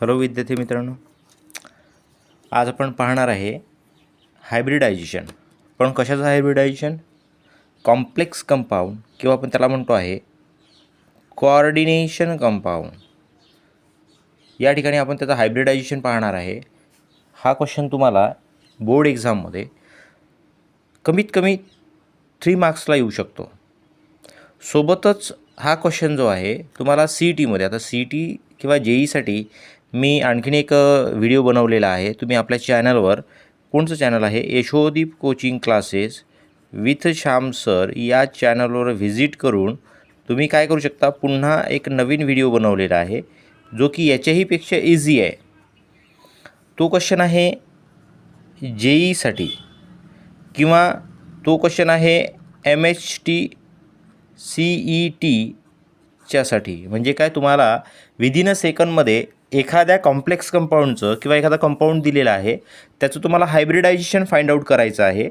Hello विद्यार्थी मित्रांनो, आज आपण पाहणार आहे हायब्रिडायझेशन. पण कशाचं हायब्रिडायझेशन? कॉम्प्लेक्स कंपाऊंड किंवा आपण त्याला म्हणतो आहे कोऑर्डिनेशन कंपाऊंड. या ठिकाणी आपण त्याचं हायब्रिडायझेशन पाहणार आहे. हा क्वेश्चन तुम्हाला बोर्ड एक्झाममध्ये कमीत कमी 3 मार्क्सला येऊ शकतो. सोबतच हा क्वेश्चन जो आहे तुम्हाला CETमध्ये, आता CET किंवा JEEसाठी मी आणखीन एक व्हिडिओ बनवलेला आहे. तुम्ही आपल्या चॅनलवर, कोणचं चॅनल आहे, Yashodeep coaching classes with Shyam sir, या चॅनलवर व्हिजिट करून तुम्ही काय करू शकता, पुन्हा एक नवीन व्हिडिओ बनवलेला आहे जो की याच्याहीपेक्षा इझी आहे. तो क्वेश्चन आहे JEEसाठी किंवा तो क्वेश्चन आहे MHT CETच्यासाठी. म्हणजे काय, तुम्हाला विदिन अ सेकंडमध्ये एखाद्या कॉम्प्लेक्स कंपाऊंडचं किंवा एखादा कंपाऊंड दिलेला आहे त्याचं तुम्हाला हायब्रिडायझेशन फाइंड आउट करायचं आहे.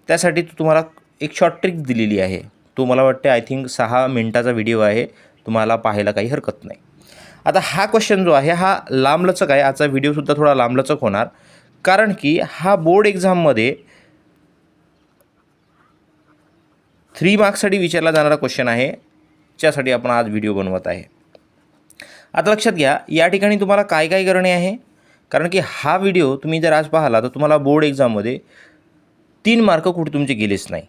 त्यासाठी तुम्हाला एक शॉर्ट ट्रिक दिलेली आहे. तो मला वाटते आय थिंक 6 मिनिटाचा व्हिडिओ आहे, तुम्हाला पाहायला काही हरकत नाही. आता हा क्वेश्चन जो आहे हा लांबलचक आहे. आजचा व्हिडिओसुद्धा थोडा लांबलचक होणार, कारण की हा बोर्ड एक्झाममध्ये 3 मार्क्ससाठी विचारला जाणारा क्वेश्चन आहे, ज्यासाठी आपण आज व्हिडिओ बनवत आहे. आता लक्षात घ्या, या ठिकाणी तुम्हाला काय काय करणे आहे, कारण की हा व्हिडिओ तुम्ही जर आज पाहिला तर तुम्हाला बोर्ड एक्झाममध्ये 3 मार्क कुठे तुमचे गेलेच नाही.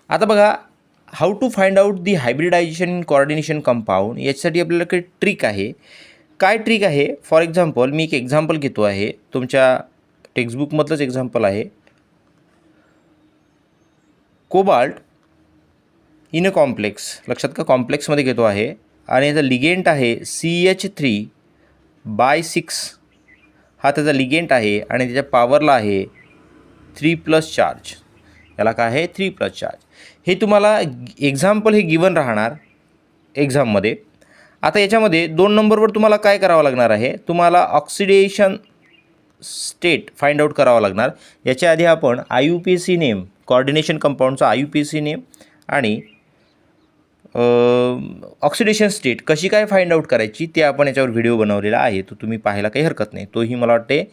आता बघा, how to find out the hybridization in coordination compound, याच्यासाठी आपल्याला काही ट्रिक आहे. काय ट्रिक आहे? फॉर एक्झाम्पल मी एक एक्झाम्पल घेतो आहे, तुमच्या टेक्स्टबुकमधलंच एक्झाम्पल आहे. कोबाल्ट इन अ कॉम्प्लेक्स, लक्षात का, कॉम्प्लेक्समध्ये घेतो आहे आणि याचा लिगेंट आहे CH3/6. हा त्याचा लिगेंट आहे आणि त्याच्या पॉवरला आहे 3+ चार्ज. याला काय आहे? 3+ चार्ज. हे तुम्हाला एक्झाम्पल हे गिवन राहणार एक्झाममध्ये. आता याच्यामध्ये 2 नंबरवर तुम्हाला काय करावं लागणार आहे, तुम्हाला ऑक्सिडेशन स्टेट फाइंड आउट करावं लागणार. याच्या आधी आपण IUPAC नेम, कोऑर्डिनेशन कंपाऊंडचा IUPAC नेम आणि ऑक्सिडेशन स्टेट कशी काय फाइंड आउट करायची ते आपण याच्यावर व्हिडिओ बनवलेला आहे. तो तुम्ही पाहायला काही हरकत नाही. तोही मला वाटते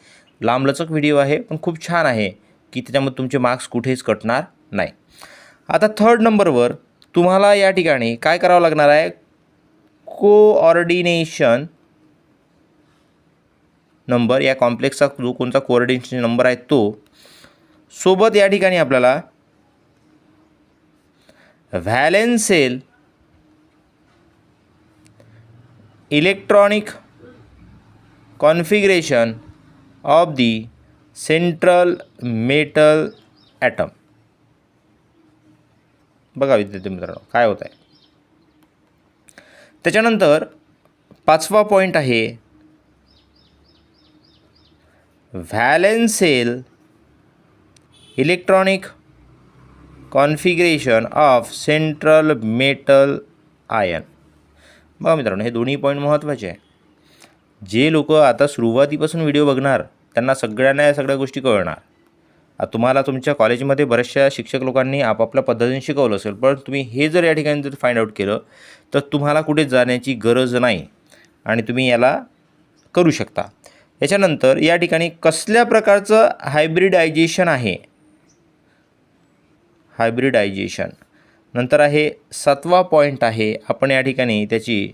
लांबलचक व्हिडिओ आहे, पण खूप छान आहे की त्याच्यामध्ये तुमचे मार्क्स कुठेच कटणार नाही. आता 3rd नंबरवर तुम्हाला या ठिकाणी काय करावं लागणार आहे, कोऑर्डिनेशन नंबर, या कॉम्प्लेक्सचा जो कोणता कोऑर्डिनेशन नंबर आहे तो, सोबत या ठिकाणी आपल्याला valence shell electronic configuration of the central metal atom. बघा विद्यार्थी मित्रांनो काय होत आहे. त्याच्यानंतर 5वा पॉईंट आहे valence shell electronic configuration of central metal ion. बघा मित्रांनो, हे दोन्ही पॉईंट महत्त्वाचे आहे. जे लोक आता सुरुवातीपासून व्हिडिओ बघणार त्यांना सगळ्यांना या सगळ्या गोष्टी कळणार. तुम्हाला तुमच्या कॉलेजमध्ये बऱ्याचशा शिक्षक लोकांनी आपापल्या पद्धतीने शिकवलं असेल, पण तुम्ही हे जर या ठिकाणी जर फाइंड आउट केलं तर तुम्हाला कुठे जाण्याची गरज नाही आणि तुम्ही याला करू शकता. याच्यानंतर या ठिकाणी कसल्या प्रकारचं हायब्रिडायझेशन आहे, हायब्रिडायझेशन नंतर आहे 7वा पॉईंट आहे, आपण या ठिकाणी त्याची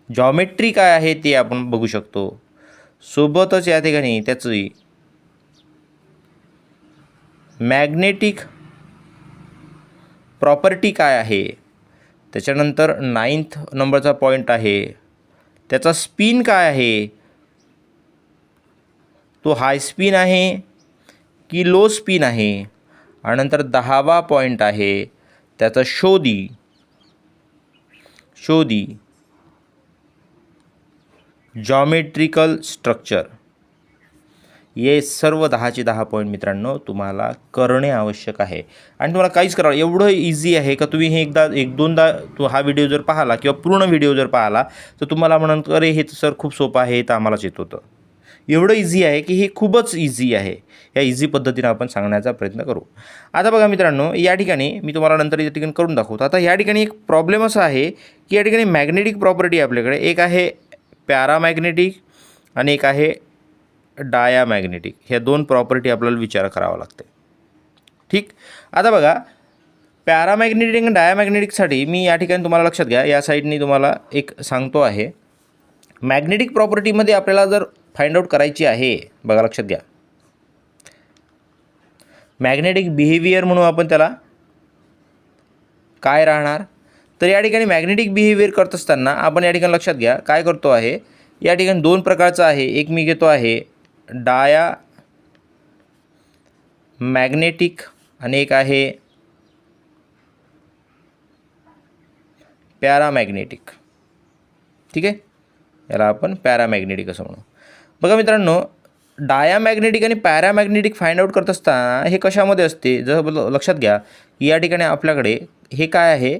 जॉमेट्री काय आहे ते आपण बघू शकतो. सोबतच या ठिकाणी त्याची मॅग्नेटिक प्रॉपर्टी काय आहे. त्याच्यानंतर 9th नंबरचा पॉईंट आहे त्याचा स्पिन काय आहे, तो हाय स्पिन आहे की लो स्पिन आहे. आणि नंतर 10वा पॉईंट आहे त्याचा शोधी जॉमेट्रिकल स्ट्रक्चर. हे सर्व 10चे 10 पॉईंट मित्रांनो तुम्हाला करणे आवश्यक आहे आणि तुम्हाला काहीच करावं. एवढं इझी आहे का तुम्ही हे एक दोनदा तो हा व्हिडिओ जर पाहिला किंवा पूर्ण व्हिडिओ जर पाहिला तर तुम्हाला म्हणाल अरे हे सर खूप सोपं आहे, तर आम्हालाच येत होतं. एवढं इझी आहे की हे खूपच इझी आहे. या इझी पद्धतीने आपण सांगण्याचा प्रयत्न करू. आता बघा मित्रांनो, या ठिकाणी मी तुम्हाला नंतर या ठिकाणी करून दाखवतो. आता या ठिकाणी एक प्रॉब्लेम असा आहे की या ठिकाणी मॅग्नेटिक प्रॉपर्टी आपल्याकडे एक आहे पॅरामॅग्नेटिक आणि एक आहे डायामॅग्नेटिक. ह्या दोन प्रॉपर्टी आपल्याला विचार करावा लागते. ठीक. आता बघा, पॅरामॅग्नेटिक आणि डायामॅग्नेटिकसाठी मी या ठिकाणी तुम्हाला लक्षात घ्या, या साईडनी तुम्हाला एक सांगतो आहे. मॅग्नेटिक प्रॉपर्टीमध्ये आपल्याला जर फाइंड आउट करायची आहे, बघा लक्षात घ्या, मॅग्नेटिक बिहेवियर म्हणून आपण त्याला काय राहणार. तर या ठिकाणी मॅग्नेटिक बिहेवियर करत असताना आपण या ठिकाणी लक्षात घ्या काय करतो आहे, या ठिकाणी दोन प्रकारचं आहे. एक मी घेतो आहे डाया मॅग्नेटिक आणि एक आहे पॅरामॅग्नेटिक. ठीक आहे, याला आपण पॅरामॅग्नेटिक असं म्हणू. बघा मित्रांनो, डायामॅग्नेटिक आणि पॅरामॅग्नेटिक फाइंड आउट करत असताना हे कशामध्ये असते, जर लक्षात घ्या की या ठिकाणी आपल्याकडे हे काय आहे,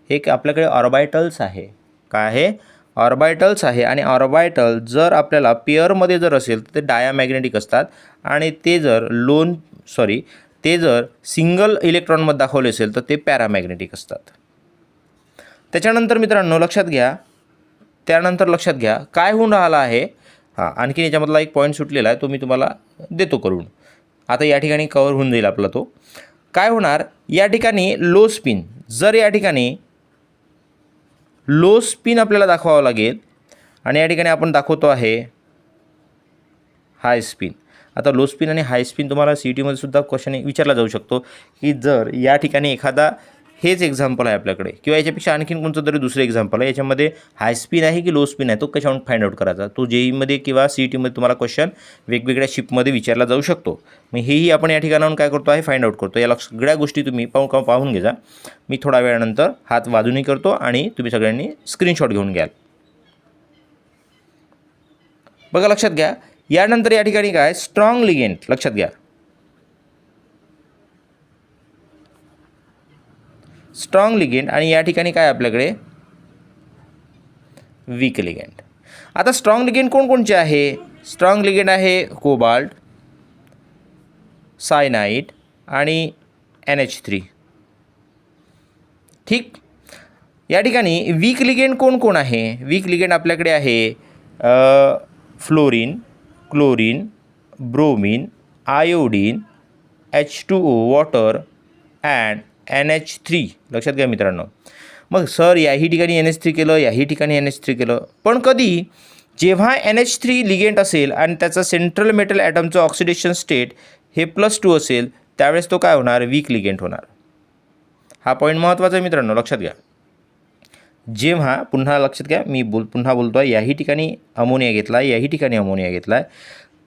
हे आपल्याकडे ऑर्बिटल्स आहे. काय आहे, ऑर्बिटल्स आहे. आणि ऑर्बिटल जर आपल्याला पेअरमध्ये जर असेल तर ते डायामॅग्नेटिक असतात आणि ते जर सिंगल इलेक्ट्रॉनमध्ये दाखवले असेल तर ते पॅरामॅग्नेटिक असतात. त्याच्यानंतर मित्रांनो लक्षात घ्या काय होऊन राहिलं आहे. आणखीन याच्यामधला एक पॉईंट सुटलेला आहे, तो मी तुम्हाला देतो करून. आता या ठिकाणी कवर होऊन जाईल आपला तो. काय होणार, या ठिकाणी लो स्पिन, जर या ठिकाणी लो स्पिन आपल्याला दाखवावं लागेल आणि या ठिकाणी आपण दाखवतो आहे हाय स्पिन. आता लो स्पिन आणि हाय स्पिन तुम्हाला CETमध्ये सुद्धा क्वेश्चन विचारला जाऊ शकतो की जर या ठिकाणी एखादा, हेच एक्झाम्पल आहे आपल्याकडे किंवा याच्यापेक्षा आणखीन कोणतं तरी दुसरं एक्झाम्पल आहे, याच्यामध्ये हाय स्पिन आहे की लो स्पिन आहे, तो कशावरून फाइंड आउट करायचा. तो JEEमध्ये किंवा CETमध्ये तुम्हाला क्वेश्चन वेगवेगळ्या शिपमध्ये विचारला जाऊ शकतो. मग हेही आपण या ठिकाणाहून काय करतो आहे, फाइंड आउट करतो. या सगळ्या गोष्टी तुम्ही पाहून घ्या. मी थोडा वेळानंतर हात वाजूनही करतो आणि तुम्ही सगळ्यांनी स्क्रीनशॉट घेऊन घ्याल. बघा लक्षात घ्या, यानंतर या ठिकाणी काय, स्ट्रॉंग लिगेंड. लक्षात घ्या, स्ट्रॉंग लिगेंड आणि या ठिकाणी काय आपल्याकडे वीक लिगेंड. आता स्ट्रॉंग लिगेंड कोणकोणचे आहे, स्ट्रॉंग लिगेंड आहे कोबाल्ट, सायनाइड आणि NH3. ठीक. या ठिकाणी वीक लिगेंड कोण आहे, वीक लिगेंड आपल्याकडे आहे fluorine, chlorine, bromine, iodine, H2O water and NH3. लक्षात घ्या मित्रांनो. मग सर याही ठिकाणी NH3 केलं, याही ठिकाणी NH3 केलं, पण कधी जेव्हा NH3 लिगेंड असेल आणि त्याचा सेंट्रल मेटल ॲटमचं ऑक्सिडेशन स्टेट हे +2 असेल, त्यावेळेस तो काय होणार, वीक लिगेंड होणार. हा पॉईंट महत्त्वाचा आहे मित्रांनो, लक्षात घ्या. जेव्हा पुन्हा लक्षात घ्या, मी पुन्हा बोलतो आहे, याही ठिकाणी अमोनिया घेतला आहे, याही ठिकाणी अमोनिया घेतला आहे,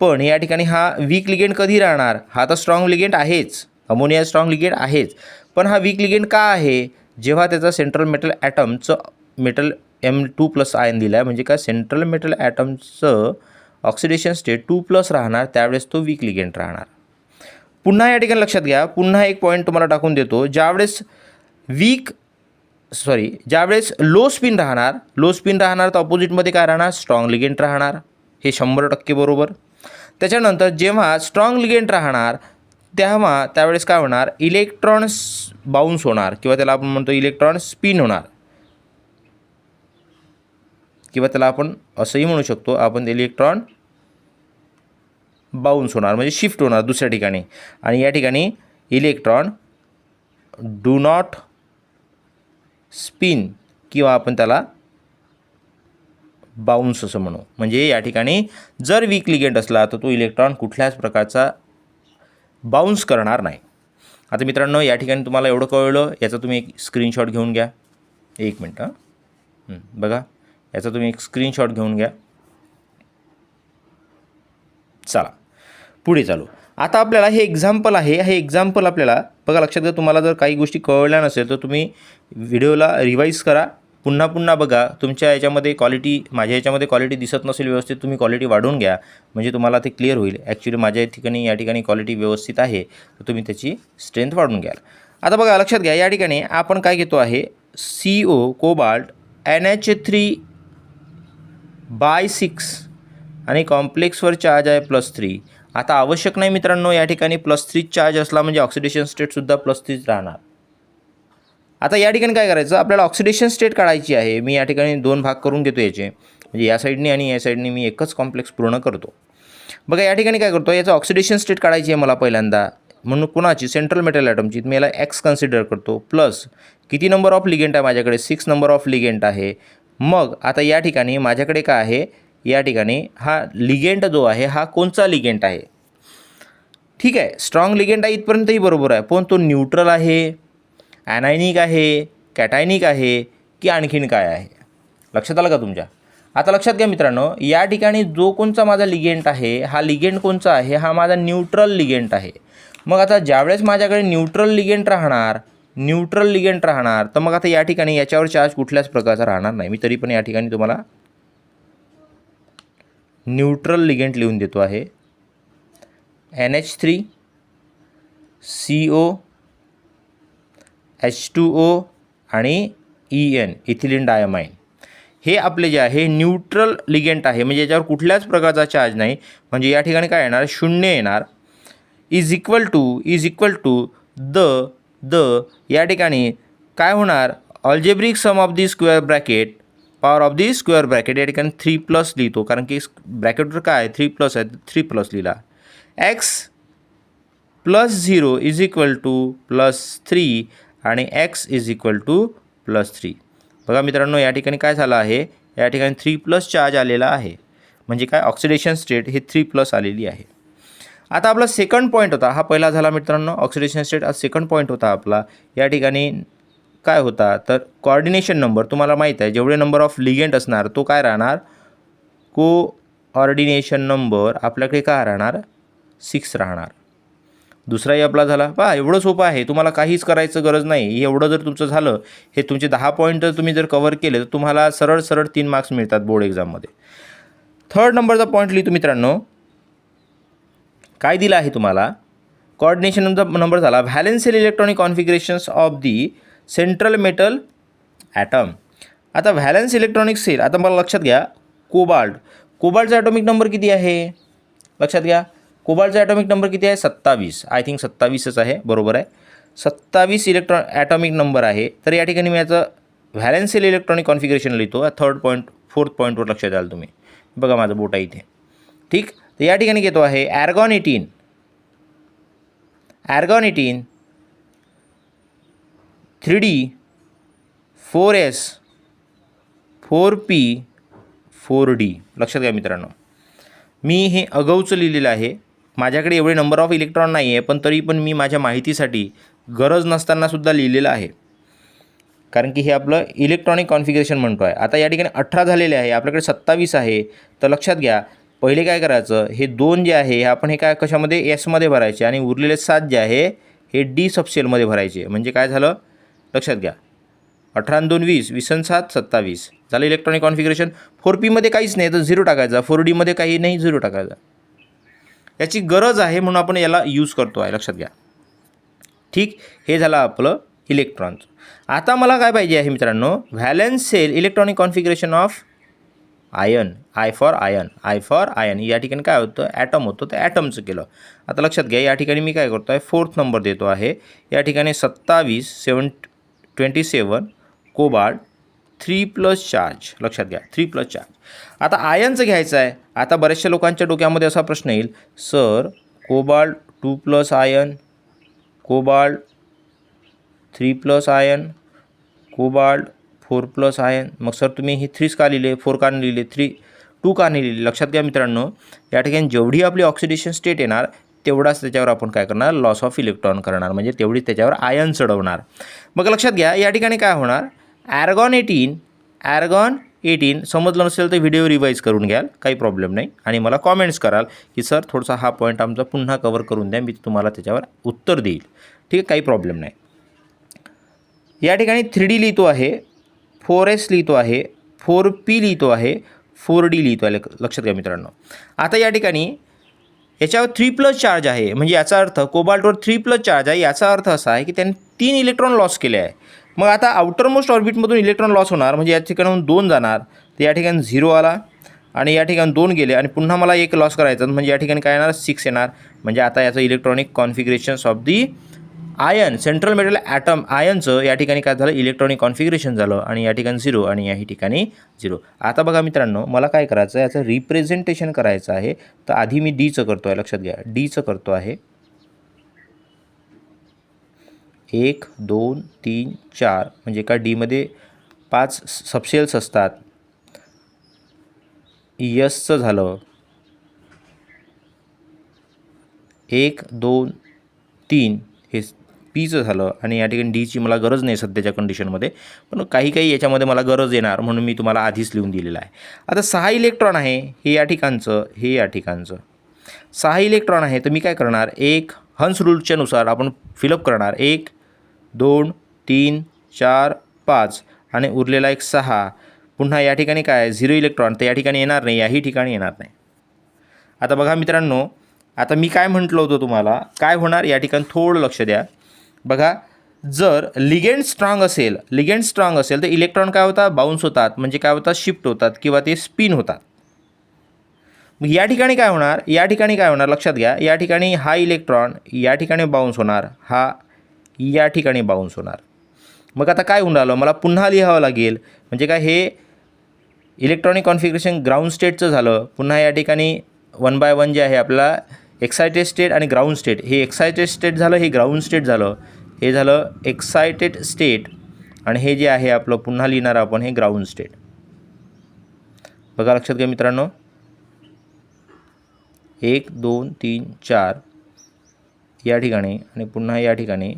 पण या ठिकाणी हा वीक लिगेंड कधी राहणार. हा तर स्ट्रॉंग लिगेंड आहेच, अमोनिया स्ट्रॉंग लिगेंड आहेच, पण हा वीक लिगेंड का आहे, जेव्हा त्याचा सेंट्रल मेटल ॲटमचं मेटल M2+ आयन दिला आहे, म्हणजे काय, सेंट्रल मेटल ॲटमचं ऑक्सिडेशन स्टेट 2+ राहणार, त्यावेळेस तो वीक लिगेंड राहणार. पुन्हा या ठिकाणी लक्षात घ्या, पुन्हा एक पॉईंट तुम्हाला टाकून देतो. ज्यावेळेस लो स्पिन राहणार तर ऑपोजिटमध्ये काय राहणार, स्ट्रॉंग लिगेंड राहणार. हे 100% बरोबर. त्याच्यानंतर जेव्हा स्ट्रॉंग लिगेंड राहणार त्यावेळेस काय होणार, इलेक्ट्रॉन्स बाउन्स होणार किंवा त्याला आपण म्हणतो इलेक्ट्रॉन स्पिन होणार, किंवा त्याला आपण असंही म्हणू शकतो, आपण इलेक्ट्रॉन बाउन्स होणार म्हणजे शिफ्ट होणार दुसऱ्या ठिकाणी. आणि या ठिकाणी इलेक्ट्रॉन डू नॉट स्पिन किंवा आपण त्याला बाउन्स असं म्हणू. म्हणजे या ठिकाणी जर वीक लिगेंड असला तर तो इलेक्ट्रॉन कुठल्याच प्रकारचा बाउन्स करणार नाही. आता मित्रांनो या ठिकाणी तुम्हाला एवढं कळलं, याचा तुम्ही एक स्क्रीनशॉट घेऊन घ्या. एक मिनटं बघा, याचा तुम्ही एक स्क्रीनशॉट घेऊन घ्या. चला पुढे चालू. आता आपल्याला हे एक्झाम्पल आहे, हे एक्झाम्पल आपल्याला बघा लक्षात घ्या. तुम्हाला जर काही गोष्टी कळल्या नसेल तर तुम्ही व्हिडिओला रिवाईज करा, पुन्हा बघा. तुमच्या याच्यामध्ये क्वालिटी, माझ्या याच्यामध्ये क्वालिटी दिसत नसेल व्यवस्थित, तुम्ही क्वालिटी वाढवून घ्या म्हणजे तुम्हाला ते क्लिअर होईल. ॲक्च्युली माझ्या या ठिकाणी क्वालिटी व्यवस्थित आहे, तर तुम्ही त्याची स्ट्रेंथ वाढवून घ्याल. आता बघा लक्षात घ्या, या ठिकाणी आपण काय घेतो आहे, CO कोबाल्ट NH3/6 आणि कॉम्प्लेक्सवर चार्ज आहे +3. आता आवश्यक नाही मित्रांनो, या ठिकाणी +3 चार्ज असला म्हणजे ऑक्सिडेशन स्टेटसुद्धा +3 राहणार. आता या ठिकाणी काय करायचं, आपल्याला ऑक्सिडेशन स्टेट काढायची आहे. मी या ठिकाणी 2 भाग करून घेतो याचे. म्हणजे या साईडने आणि या साईडने मी एकच कॉम्प्लेक्स पूर्ण करतो. बघा या ठिकाणी काय करतो, याचं ऑक्सिडेशन स्टेट काढायची आहे मला पहिल्यांदा, म्हणून कुणाची सेंट्रल मेटल ॲटमची. मी याला एक्स कन्सिडर करतो, प्लस किती नंबर ऑफ लिगेंट आहे माझ्याकडे, 6 नंबर ऑफ लिगेंट आहे. मग आता या ठिकाणी माझ्याकडे काय आहे, या ठिकाणी हा लिगेंट जो आहे हा कोणचा लिगेंट आहे. ठीक आहे, स्ट्रॉंग लिगेंट आहे इथपर्यंतही बरोबर आहे, पण तो न्यूट्रल आहे, ॲनायनिक आहे, कॅटायनिक आहे की आणखीन काय आहे. लक्षात आलं का तुमच्या. आता लक्षात घ्या मित्रांनो, या ठिकाणी जो कोणचा माझा लिगेंट आहे, हा लिगेंट कोणचा आहे, हा माझा न्यूट्रल लिगेंट आहे. मग आता ज्यावेळेस माझ्याकडे न्यूट्रल लिगेंट राहणार, तर मग आता या ठिकाणी याच्यावर चार्ज कुठल्याच प्रकारचा राहणार नाही. मी तरी पण या ठिकाणी तुम्हाला न्यूट्रल लिगेंट लिहून देतो आहे. NH3 CO H2O आणि EN इथिलीन डायमाइन हे आपले जे आहे न्यूट्रल लिगेंट आहे, म्हणजे याच्यावर कुठल्याच प्रकारचा चार्ज नाही. म्हणजे या ठिकाणी काय येणार, शून्य येणार. इज इक्वल टू द या ठिकाणी काय होणार, algebraic sum of the square bracket power of the square bracket. या ठिकाणी 3+ लिहितो, कारण की ब्रॅकेटवर काय 3+ आहे, 3+ लिहिला. x + 0 इज इक्वल टू +3 आणि x इज इक्वल टू +3. बघा मित्रांनो, या ठिकाणी काय झालं आहे, या ठिकाणी 3+ चार्ज आलेला आहे, म्हणजे काय ऑक्सिडेशन स्टेट हे 3+ आलेली आहे. आता आपला सेकंड पॉईंट होता, हा पहिला झाला मित्रांनो ऑक्सिडेशन स्टेट. आज सेकंड पॉईंट होता आपला, या ठिकाणी काय होता तर कोऑर्डिनेशन नंबर. तुम्हाला माहीत आहे जेवढे नंबर ऑफ लिगेंट असणार तो काय राहणार, कोऑर्डिनेशन नंबर आपल्याकडे काय राहणार, 6 राहणार. दुसराही आपला झाला. पहा एवढं सोपं आहे, तुम्हाला काहीच करायचं गरज नाही. एवढं जर तुमचं झालं, हे तुमचे 10 पॉईंट जर तुम्ही कव्हर केले तर तुम्हाला सरळ 3 मार्क्स मिळतात बोर्ड एक्झाममध्ये. थर्ड नंबरचा पॉईंट लिहितो मित्रांनो, काय दिलं आहे तुम्हाला, कोऑर्डिनेशन नंबर झाला valence shell electronic configurations of the central metal atom. आता व्हॅलेन्स इलेक्ट्रॉनिक सेल, आता मला लक्षात घ्या, कोबाल्टचा ॲटॉमिक नंबर किती आहे, लक्षात घ्या. कोबाल्टचा ॲटॉमिक नंबर किती आहे, 27. आय थिंक 27च आहे, बरोबर आहे. 27 ॲटॉमिक नंबर आहे. तर या ठिकाणी मी याचं व्हॅलेन्स शेल इलेक्ट्रॉनिक कॉन्फिगरेशन लिहितो. फोर्थ पॉईंटवर लक्षात द्याल तुम्ही. बघा माझं बोट आहे इथे. ठीक, तर या ठिकाणी घेतो आहे argon 18 3D 4S 4P 4D. लक्षात घ्या मित्रांनो, मी हे अगाऊचं लिहिलेलं आहे. माझ्याकडे एवढे नंबर ऑफ इलेक्ट्रॉन नाही आहे, पण तरी पण मी माझ्या माहितीसाठी गरज नसतानासुद्धा लिहिलेलं आहे, कारण की हे आपलं इलेक्ट्रॉनिक कॉन्फिगरेशन म्हणतो आहे. आता या ठिकाणी 18 झालेले आहे, आपल्याकडे 27 आहे. तर लक्षात घ्या, पहिले काय करायचं, हे 2 जे आहे आपण हे काय कशामध्ये एसमध्ये भरायचे, आणि उरलेले 7 जे आहे हे डी सबसेलमध्ये भरायचे. म्हणजे काय झालं, लक्षात घ्या, 18 आणि 2 20, 20 आणि 7 27 झालं इलेक्ट्रॉनिक कॉन्फिगरेशन. 4Pमध्ये काहीच नाही तर 0 टाकायचा, 4Dमध्ये काही नाही 0 टाकायचा. याची गरज आहे म्हणून आपण याला यूज करतो आहे, लक्षात घ्या. ठीक, हे झालं आपलं इलेक्ट्रॉनचं. आता मला काय पाहिजे आहे मित्रांनो, valence shell electronic configuration of ion. I for ion. या ठिकाणी काय होतं, ॲटम होतं, तर ॲटमचं केलं. आता लक्षात घ्या, या ठिकाणी मी काय करतो आहे, 4th नंबर देतो आहे. या ठिकाणी 27 कोबाल्ट 3+ चार्ज. लक्षात घ्या, 3+ चार्ज. आता आयनचं घ्यायचं आहे. आता बऱ्याचशा लोकांच्या डोक्यामध्ये असा प्रश्न येईल, sir cobalt 2+ ion, cobalt 3+ ion, cobalt 4+ ion. मग सर तुम्ही हे 3 का लिहिले, 4 का नाही लिहिले, 2 का नाही लिहिले. लक्षात घ्या मित्रांनो, या ठिकाणी जेवढी आपली ऑक्सिडेशन स्टेट येणार तेवढाच त्याच्यावर आपण काय करणार, लॉस ऑफ इलेक्ट्रॉन करणार, म्हणजे तेवढी त्याच्यावर आयन चढवणार. मग लक्षात घ्या, या ठिकाणी काय होणार, ॲर्गॉन 18 समजलं नसेल तर व्हिडिओ रिवाईज करून घ्याल, काही प्रॉब्लेम नाही. आणि मला कॉमेंट्स कराल की सर थोडासा हा पॉईंट आमचा पुन्हा कवर करून द्या, मी तुम्हाला त्याच्यावर उत्तर देईल. ठीक आहे, काही प्रॉब्लेम नाही. या ठिकाणी 3D लिहितो आहे, 4S लिहितो आहे, 4P लिहितो आहे, 4D लिहितो आहे. लक्षात घ्या मित्रांनो. आता या ठिकाणी याच्यावर 3+ चार्ज आहे, म्हणजे याचा अर्थ कोबाल्टवर 3+ चार्ज आहे. याचा अर्थ असा आहे की त्याने 3 इलेक्ट्रॉन लॉस केले आहे. मग आता आउटर मोस्ट ऑर्बिटमधून इलेक्ट्रॉन लॉस होणार, म्हणजे या ठिकाणाहून 2 जाणार, तर या ठिकाणी 0 आला, आणि या ठिकाणी 2 गेले, आणि पुन्हा मला 1 लॉस करायचं, म्हणजे या ठिकाणी काय येणार, 6 येणार. म्हणजे आता याचं electronic configurations of the ion central metal atom आयनचं या ठिकाणी काय झालं, इलेक्ट्रॉनिक कॉन्फिगरेशन झालं आणि या ठिकाणी 0 आणि या ठिकाणी 0. आता बघा मित्रांनो, मला काय करायचं आहे, याचं रिप्रेझेंटेशन करायचं आहे. तर आधी मी डीचं करतो आहे, लक्षात घ्या, डीचं करतो आहे. 1 2 3 4 म्हणजे का डीमध्ये 5 सबशेल्स असतात. यसचं झालं 1 2 3 हे पीचं झालं आणि या ठिकाणी डीची मला गरज नाही सध्याच्या कंडिशनमध्ये, पण काही याच्यामध्ये मला गरज येणार म्हणून मी तुम्हाला आधीच लिहून दिलेलं आहे. आता 6 इलेक्ट्रॉन आहे, हे या ठिकाणचं, हे या ठिकाणचं 6 इलेक्ट्रॉन आहे. तर मी काय करणार, एक हन्स रूलच्या नुसार आपण फिलअप करणार 1 2 3 4 5 आणि उरलेला एक 6. पुन्हा या ठिकाणी काय 0 इलेक्ट्रॉन, तर या ठिकाणी येणार नाही, याही ठिकाणी येणार नाही. आता बघा मित्रांनो, आता मी काय म्हटलं होतं तुम्हाला, काय होणार या ठिकाणी थोडं लक्ष द्या. बघा, जर लिगेंड स्ट्रॉंग असेल तर इलेक्ट्रॉन काय होतात, बाउन्स होतात, म्हणजे काय होतात, शिफ्ट होतात किंवा ते स्पिन होतात. मग या ठिकाणी काय होणार, लक्षात घ्या, या ठिकाणी हा इलेक्ट्रॉन या ठिकाणी बाउन्स होणार, हा या ठिकाणी बाउन्स होणार. मग आता काय होऊन राहिलं, मला पुन्हा लिहावं लागेल, म्हणजे काय, हे इलेक्ट्रॉनिक कॉन्फिगरेशन ग्राउंड स्टेटचं झालं. पुन्हा या ठिकाणी 1 बाय 1 जे आहे आपला एक्सायटेड स्टेट आणि ग्राउंड स्टेट, हे एक्सायटेड स्टेट झालं, हे ग्राउंड स्टेट झालं, हे झालं एक्सायटेड स्टेट आणि हे जे आहे आपलं पुन्हा लिहिणार आपण हे ग्राउंड स्टेट. बघा लक्षात घ्या मित्रांनो, 1 2 3 4 या ठिकाणी आणि पुन्हा या ठिकाणी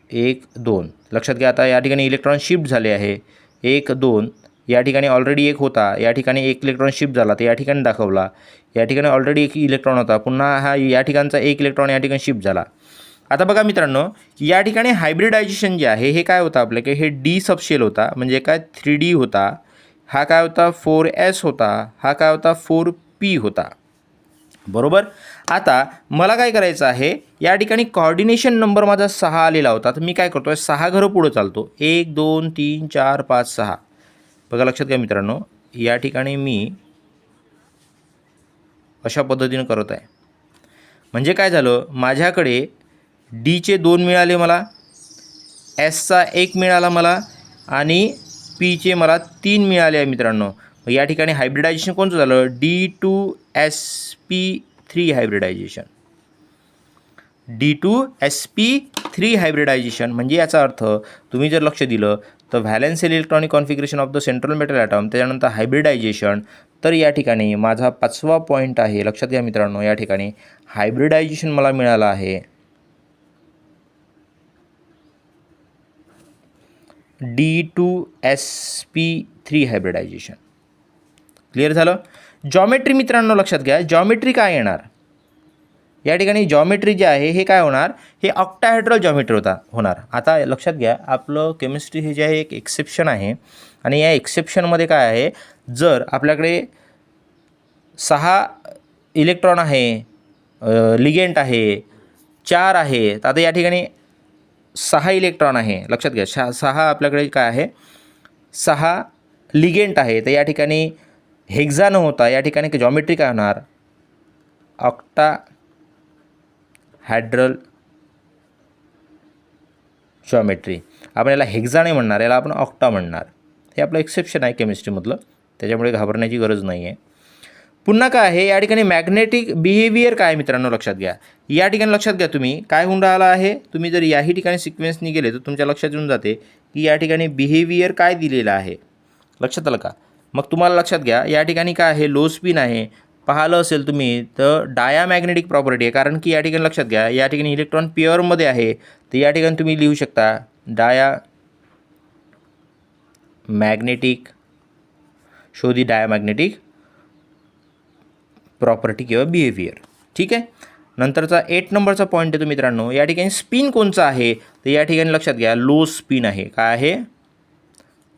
1 2. लक्षात घ्या, आता या ठिकाणी इलेक्ट्रॉन शिफ्ट झाले आहे. 1 2 या ठिकाणी ऑलरेडी एक होता, या ठिकाणी एक इलेक्ट्रॉन शिफ्ट झाला, तर या ठिकाणी दाखवला. या ठिकाणी ऑलरेडी एक इलेक्ट्रॉन होता, पुन्हा हा या ठिकाणचा एक इलेक्ट्रॉन या ठिकाणी शिफ्ट झाला. आता बघा मित्रांनो, या ठिकाणी हायब्रिडायझेशन जे आहे हे काय होतं आपल्याकडे, हे डी सबशेल होता, म्हणजे काय 3D होता, हा काय होता 4S होता, हा काय होता 4P होता, बरोबर. आता मला काय करायचं आहे, या ठिकाणी कोऑर्डिनेशन नंबर माझा 6 आलेला होता, तर मी काय करतो आहे, 6 घरं पुढं चालतो, 1 2 3 4 5 6. बघा लक्षात घ्या मित्रांनो, या ठिकाणी मी अशा पद्धतीनं करत आहे. म्हणजे काय झालं, माझ्याकडे डीचे 2 मिळाले मला, एसचा 1 मिळाला मला आणि पीचे मला 3 मिळाले आहे मित्रांनो. या ठिकाणी हायब्रिडायझेशन कोणतं झालं, D2sp3 हायब्रिडायझेशन, D2sp3 हायब्रिडायझेशन. म्हणजे याचा अर्थ तुम्ही जर लक्ष दिलं तर valence electronic configuration of the central metal atom, त्याच्यानंतर हायब्रिडायझेशन. तर या ठिकाणी माझा 5वा पॉईंट आहे, लक्षात घ्या मित्रांनो, या ठिकाणी हायब्रिडायझेशन मला मिळालं आहे D2sp3 हायब्रिडायझेशन. क्लिअर झालं. जॉमेट्री मित्रांनो लक्षात घ्या, जॉमेट्री काय येणार, या ठिकाणी जॉमेट्री जे आहे हे काय होणार, हे ऑक्टाहेड्रल जॉमेट्री होणार. आता लक्षात घ्या, आपलं केमिस्ट्री हे जे आहे एक एक्सेप्शन आहे आणि या एक्सेप्शनमध्ये काय आहे, जर आपल्याकडे 6 इलेक्ट्रॉन आहे, लिगेंट आहे 4 आहे, तर आता या ठिकाणी 6 इलेक्ट्रॉन आहे, लक्षात घ्या, 6 आपल्याकडे काय आहे, 6 लिगेंट आहे, तर या ठिकाणी हेक्झा न होता या ठिकाणी जॉमेट्री काय होणार, ऑक्टाहायड्रल जॉमेट्री. आपण याला हेक्झा नाही म्हणणार, याला आपण ऑक्टा म्हणणार. हे आपलं एक्सेप्शन आहे केमिस्ट्रीमधलं, त्याच्यामुळे घाबरण्याची गरज नाही आहे. पुन्हा काय आहे, या ठिकाणी मॅग्नेटिक बिहेवियर काय आहे मित्रांनो, लक्षात घ्या. या ठिकाणी लक्षात घ्या, तुम्ही काय होऊन राहिला आहे, तुम्ही जर याही ठिकाणी सिक्वेन्सनी गेले तर तुमच्या लक्षात येऊन जाते की या ठिकाणी बिहेवियर काय दिलेलं आहे, लक्षात आलं का. मग तुम्हाला लक्षात घ्या, या ठिकाणी काय आहे, लो स्पिन आहे, पाहिलं असेल तुम्ही तर डायामॅग्नेटिक प्रॉपर्टी आहे, कारण की या ठिकाणी लक्षात घ्या, या ठिकाणी इलेक्ट्रॉन पेअरमध्ये आहे, तर या ठिकाणी तुम्ही लिहू शकता डायामॅग्नेटिक, शो दी डायामॅग्नेटिक प्रॉपर्टी किंवा बिहेवियर. ठीक आहे. नंतरचा 8 नंबरचा पॉईंट येतो मित्रांनो, या ठिकाणी स्पिन कोणचा आहे, तर या ठिकाणी लक्षात घ्या लो स्पिन आहे. काय आहे,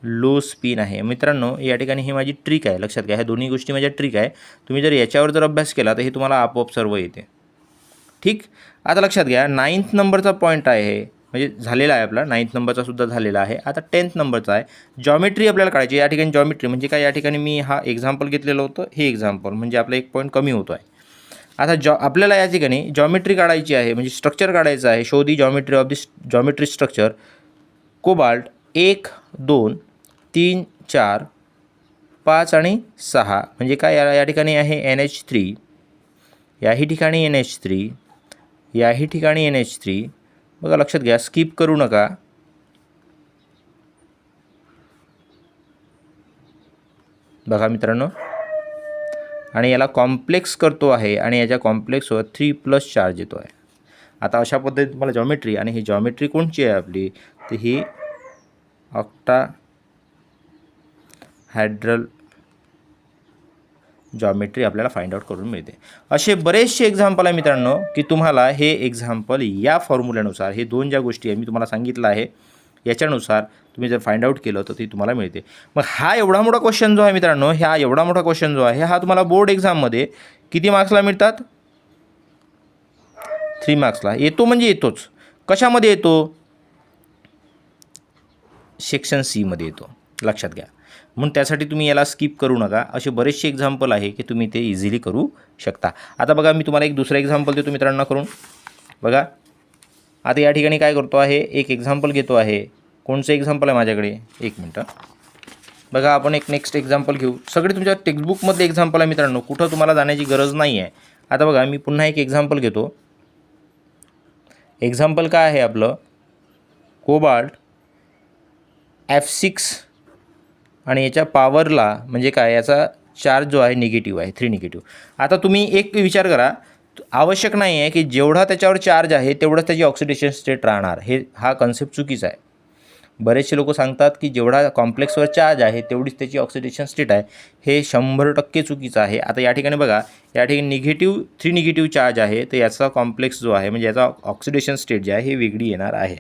लो स्पिन आहे मित्रांनो. या ठिकाणी ही माझी ट्रिक आहे, लक्षात घ्या, ह्या दोन्ही गोष्टी माझ्या ट्रिक आहे. तुम्ही जर याच्यावर जर अभ्यास केला तर हे तुम्हाला आपोआप सर्व येते. ठीक. आता लक्षात घ्या 9th नंबरचा पॉईंट आहे, म्हणजे झालेला आहे आपला 9th नंबरचा सुद्धा झालेला आहे. आता 10th नंबरचा आहे, जॉमेट्री आपल्याला काढायची. या ठिकाणी जॉमेट्री म्हणजे काय, या ठिकाणी मी हा एक्झाम्पल घेतलेलं होतं, हे एक्झाम्पल म्हणजे आपला एक पॉईंट कमी होतो आहे. आता आपल्याला या ठिकाणी जॉमेट्री काढायची आहे, म्हणजे स्ट्रक्चर काढायचं आहे. Show the geometry of this geometry structure cobalt 1 2 3 4 5 आणि 6 म्हणजे काय या ठिकाणी आहे NH3, याही ठिकाणी NH3, याही ठिकाणी NH3. बघा लक्षात घ्या, स्किप करू नका. बघा मित्रांनो, आणि याला कॉम्प्लेक्स करतो आहे आणि याच्या कॉम्प्लेक्सवर 3+ चार्ज येतो आहे. आता अशा पद्धतीने तुम्हाला जॉमेट्री, आणि ही जॉमेट्री कोणची आहे आपली, तर ही ऑक्टाहायड्रल जॉमेट्री आपल्याला फाइंड आउट करून मिळते. असे बरेचसे एक्झाम्पल आहे मित्रांनो की तुम्हाला हे एक्झाम्पल या फॉर्म्युल्यानुसार, हे दोन ज्या गोष्टी आहे मी तुम्हाला सांगितलं आहे याच्यानुसार तुम्ही जर फाइंड आउट केलं तर ती तुम्हाला मिळते. मग हा एवढा मोठा क्वेश्चन जो आहे मित्रांनो, हा एवढा मोठा क्वेश्चन जो आहे हा तुम्हाला बोर्ड एक्झाममध्ये किती मार्क्सला मिळतात? 3 मार्क्सला येतो. म्हणजे येतोच. कशामध्ये येतो? सेक्शन सी मध्ये येतो, लक्षात घ्या. म्हणून त्यासाठी तुम्ही याला स्किप करू नका. असे बरेचसे एक्झाम्पल आहे की तुम्ही ते इझिली करू शकता. आता बघा मी तुम्हाला एक दुसरा एक्झाम्पल देतो मित्रांनो करून. बघा आता या ठिकाणी काय करतो आहे, एक एक्झाम्पल घेतो आहे. कोणचं एक्झाम्पल आहे माझ्याकडे, एक मिनटं. बघा आपण एक नेक्स्ट एक्झाम्पल घेऊ. सगळे तुमच्या टेक्स्टबुकमधले एक्झाम्पल आहे मित्रांनो, कुठं तुम्हाला जाण्याची गरज नाही आहे. आता बघा मी पुन्हा एक एक्झाम्पल घेतो. एक्झाम्पल काय आहे आपलं, कोबाल्ट F6 आणि याच्या पॉवरला म्हणजे काय, याचा चार्ज जो आहे निगेटिव्ह आहे, 3 निगेटिव्ह. आता तुम्ही एक विचार करा, आवश्यक नाही आहे की जेवढा त्याच्यावर चार्ज आहे तेवढंच त्याची ऑक्सिडेशन स्टेट राहणार. हा कन्सेप्ट चुकीचा आहे. बरेचसे लोक सांगतात की जेवढा कॉम्प्लेक्सवर चार्ज आहे तेवढीच त्याची ऑक्सिडेशन स्टेट आहे. हे 100% चुकीचं आहे. आता या ठिकाणी बघा, या ठिकाणी 3 निगेटिव्ह चार्ज आहे, तर याचा कॉम्प्लेक्स जो आहे म्हणजे याचा ऑक्सिडेशन स्टेट जे आहे हे वेगळी येणार आहे.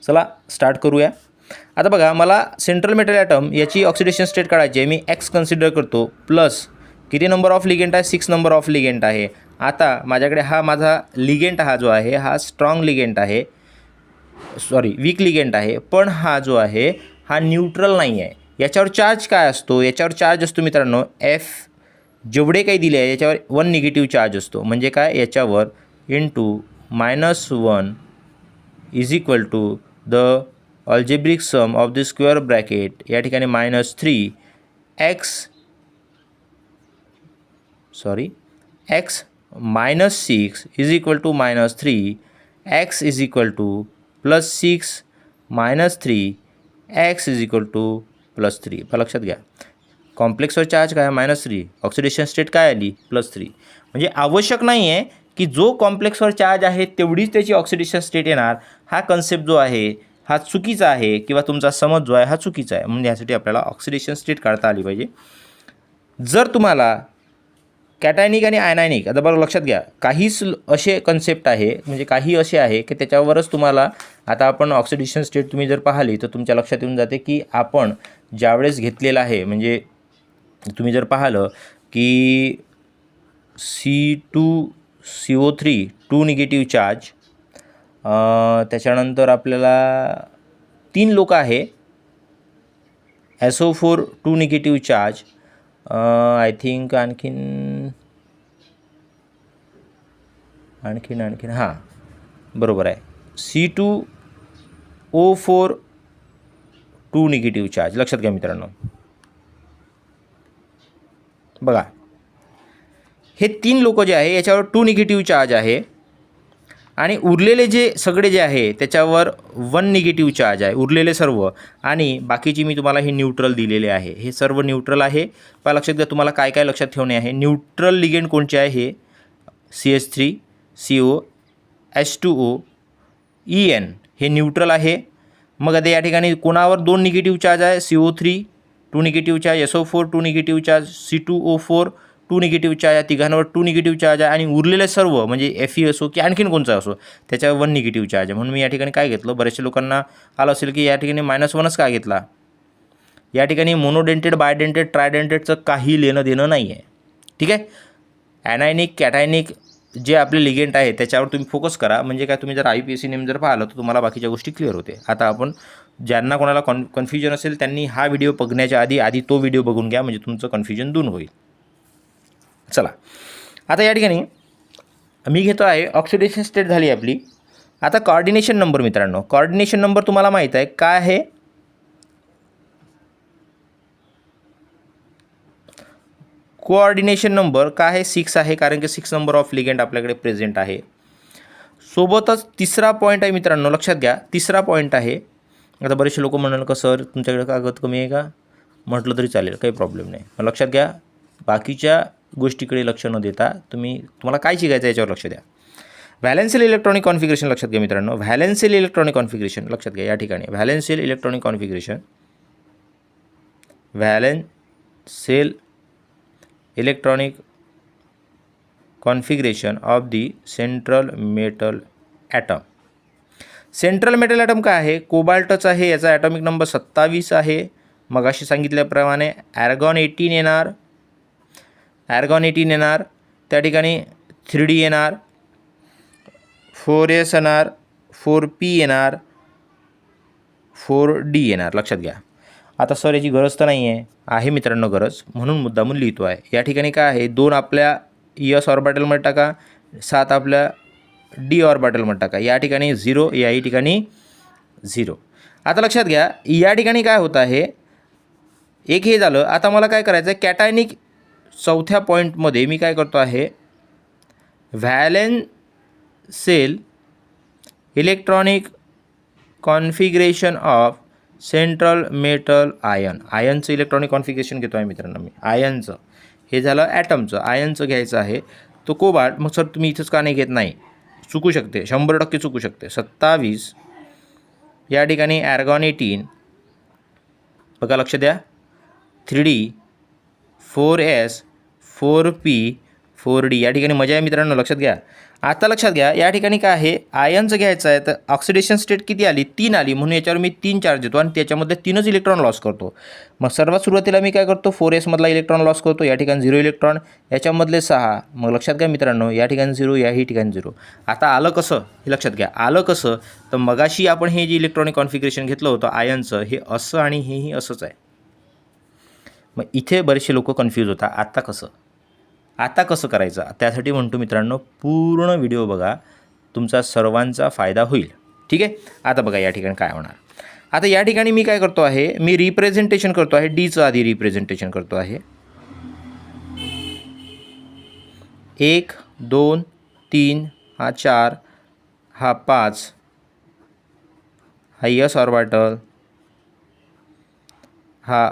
चला स्टार्ट करूया. आता बघा मला सेंट्रल मेटल ॲटम याची ऑक्सिडेशन स्टेट काढायची आहे. मी X कन्सिडर करतो प्लस किती नंबर ऑफ लिगेंट आहे, 6 नंबर ऑफ लिगेंट आहे. आता माझ्याकडे हा माझा लिगेंट हा जो आहे हा स्ट्रॉंग लिगेंट आहे, वीक लिगेंट आहे. पण हा जो आहे हा न्यूट्रल नाही आहे. याच्यावर चार्ज काय असतो, याच्यावर चार्ज असतो मित्रांनो F. जेवढे काही दिले आहे याच्यावर 1 निगेटिव्ह चार्ज असतो. म्हणजे काय, याच्यावर into -1 is equal to the algebraic sum of the square bracket, या ठिकाणी -3 x -6 is equal to -3 x is equal to +6 -3 x is equal to +3. लक्षात घ्या, कॉम्प्लेक्सवर चार्ज काय -3, ऑक्सिडेशन स्टेट काय आली +3. म्हणजे आवश्यक नाही आहे की जो कॉम्प्लेक्सवर चार्ज आहे तेवढीच त्याची ऑक्सिडेशन स्टेट येणार. हा कन्सेप्ट जो आहे हा चुकीचा आहे, किंवा तुमचा समज जो आहे हा चुकीचा आहे. म्हणजे यासाठी आपल्याला ऑक्सिडेशन स्टेट काढता आली पाहिजे. जर तुम्हाला कॅटायनिक आणि आयनायनिक, आता बरं लक्षात घ्या, काहीच असे कन्सेप्ट आहे म्हणजे काही असे आहे की त्याच्यावरच तुम्हाला, आता आपण ऑक्सिडेशन स्टेट तुम्ही जर पाहिली तर तुमच्या लक्षात येऊन जाते की आपण ज्यावेळेस घेतलेलं आहे, म्हणजे तुम्ही जर पाहिलं की C2CO3 2 निगेटिव्ह चार्ज, त्याच्यानंतर आपल्याला 3 लोक आहे SO4 2 negative charge, I think आणखीन हां बरोबर आहे, C2O4 2 निगेटिव्ह चार्ज. लक्षात घ्या मित्रांनो, बघा हे 3 लोक जे आहे याच्यावर 2 निगेटिव्ह चार्ज आहे, आणि उरलेले जे सगळे जे आहे त्याच्यावर 1 निगेटिव्ह चार्ज आहे, उरलेले सर्व. आणि बाकीची मी तुम्हाला हे न्यूट्रल दिलेले आहे, हे सर्व न्यूट्रल आहे. पण लक्षात घ्या, तुम्हाला काय काय लक्षात ठेवणे आहे. न्यूट्रल लिगेंड कोणचे आहे, हे CH3 CO H2O EN हे न्यूट्रल आहे. मग आता या ठिकाणी कोणावर 2 निगेटिव्ह चार्ज आहे, CO3 2 negative charge, SO4 2 negative charge, C2O4 2 negative charge आहे, तिघांवर 2 निगेटिव्ह चार्ज आहे. आणि उरलेले सर्व म्हणजे Fe असो की आणखीन कोणचा असो त्याच्यावर 1 निगेटिव्ह चार्ज आहे. म्हणून मी या ठिकाणी काय घेतलं, बऱ्याचशा लोकांना आलं असेल की या ठिकाणी -1च का घेतला. या ठिकाणी मोनोडेंटेड, बायडेंटेड, ट्रायडेंटेडचं काही लेणं देणं नाही आहे. ठीक आहे. ॲनायनिक, कॅटायनिक जे आपले लिगेंट आहे त्याच्यावर तुम्ही फोकस करा. म्हणजे काय, तुम्ही जर IPSC नेम जर पाहिलं तर तुम्हाला बाकीच्या गोष्टी क्लिअर होते. आता आपण ज्यांना कोणाला कन्फ्युजन असेल त्यांनी हा व्हिडिओ बघण्याच्या आधी तो व्हिडिओ बघून घ्या, म्हणजे तुमचं कन्फ्युजन दूर होईल. चला आता या ठिकाणी मी घेतो आहे ऑक्सिडेशन स्टेट झाली आपली. आता कॉर्डिनेशन नंबर मित्रांनो, कॉर्डिनेशन नंबर तुम्हाला माहीत आहे काय आहे? कोऑर्डिनेशन नंबर काय आहे? 6 आहे, कारण की 6 नंबर ऑफ लिगेंड आपल्याकडे प्रेझेंट आहे. सोबतच तिसरा पॉईंट आहे मित्रांनो, लक्षात घ्या, तिसरा पॉईंट आहे. आता बरेचसे लोक म्हणाल का सर तुमच्याकडे कागद कमी आहे का? म्हटलं तरी चालेल, काही प्रॉब्लेम नाही. पण लक्षात घ्या, बाकीच्या गोष्टीकडे लक्ष न देता तुम्हाला काय शिकायचं याच्यावर लक्ष द्या. व्हॅलेन्शियल इलेक्ट्रॉनिक कॉन्फिगरेशन लक्षात घ्या मित्रांनो. व्हॅलेन्शियल इलेक्ट्रॉनिक कॉन्फिगरेशन लक्षात घ्या. या ठिकाणी valential electronic configuration, valential electronic configuration of the central metal atom. Central metal atom काय आहे? कोबाल्टच आहे. याचा ॲटॉमिक नंबर 27 आहे. मगाशी सांगितल्याप्रमाणे ॲर्गॉन 18 येणार, ॲर्गॉन 18 येणार, त्या ठिकाणी 3D येणार, 4S येणार, 4P येणार, 4D येणार. लक्षात घ्या. आता सर याची गरज तर नाही आहे मित्रांनो गरज, म्हणून मुद्दामून लिहितो आहे. या ठिकाणी काय आहे? 2 आपल्या S ऑर्बिटलमध्ये टाका, 7 आपल्या D ऑर्बिटलमध्ये टाका. या ठिकाणी 0, याही ठिकाणी 0. आता लक्षात घ्या, या ठिकाणी काय होतं आहे? एक हे झालं. आता मला काय करायचं आहे? कॅटायनिक चौथ्या पॉईंटमध्ये मी काय करतो आहे? Valential electronic configuration of central metal ion. आयनचं इलेक्ट्रॉनिक कॉन्फिगरेशन घेतो आहे मित्रांनो मी. आयनचं हे झालं ॲटमचं, आयनचं घ्यायचं आहे. तो कोबाल्ट. मग सर तुम्ही इथंच का नाही घेत? नाही, चुकू शकते, 100% चुकू शकते. 27 या ठिकाणी ॲर्गॉन 18 बघा, लक्ष द्या, 3D, 4S, 4P, 4D. या ठिकाणी मजा आहे मित्रांनो, लक्षात घ्या. आता लक्षात घ्या, या ठिकाणी काय आहे? आयनचं घ्यायचं आहे. तर ऑक्सिडेशन स्टेट किती आली? 3 आली, म्हणून याच्यावर मी 3 चार्ज देतो आणि त्याच्यामध्ये 3च इलेक्ट्रॉन लॉस करतो. मग सर्वात सुरुवातीला मी काय करतो? 4S मधला इलेक्ट्रॉन लॉस करतो. या ठिकाणी 0 इलेक्ट्रॉन, याच्यामधले 6. मग लक्षात घ्या मित्रांनो, या ठिकाणी 0, याही ठिकाणी 0. आता आलं कसं? हे लक्षात घ्या. आलं कसं? तर मगाशी आपण हे जे इलेक्ट्रॉनिक कॉन्फिगरेशन घेतलं होतं आयनचं, हे असं आणि हेही असंच आहे. मग इथे बरेचसे लोक कन्फ्यूज होतात. आता कसं करायचं? त्यासाठी म्हणतो मित्रांनो, पूर्ण व्हिडिओ बघा, तुमचा सर्वांचा फायदा होईल. ठीक आहे. आता बघा या ठिकाणी काय होणार. आता या ठिकाणी मी काय करतो आहे? मी रिप्रेझेंटेशन करतो आहे. डीचं आधी रिप्रेझेंटेशन करतो आहे. 1 2 3 हा 4 हा 5 हा S ऑर्बिटल, हा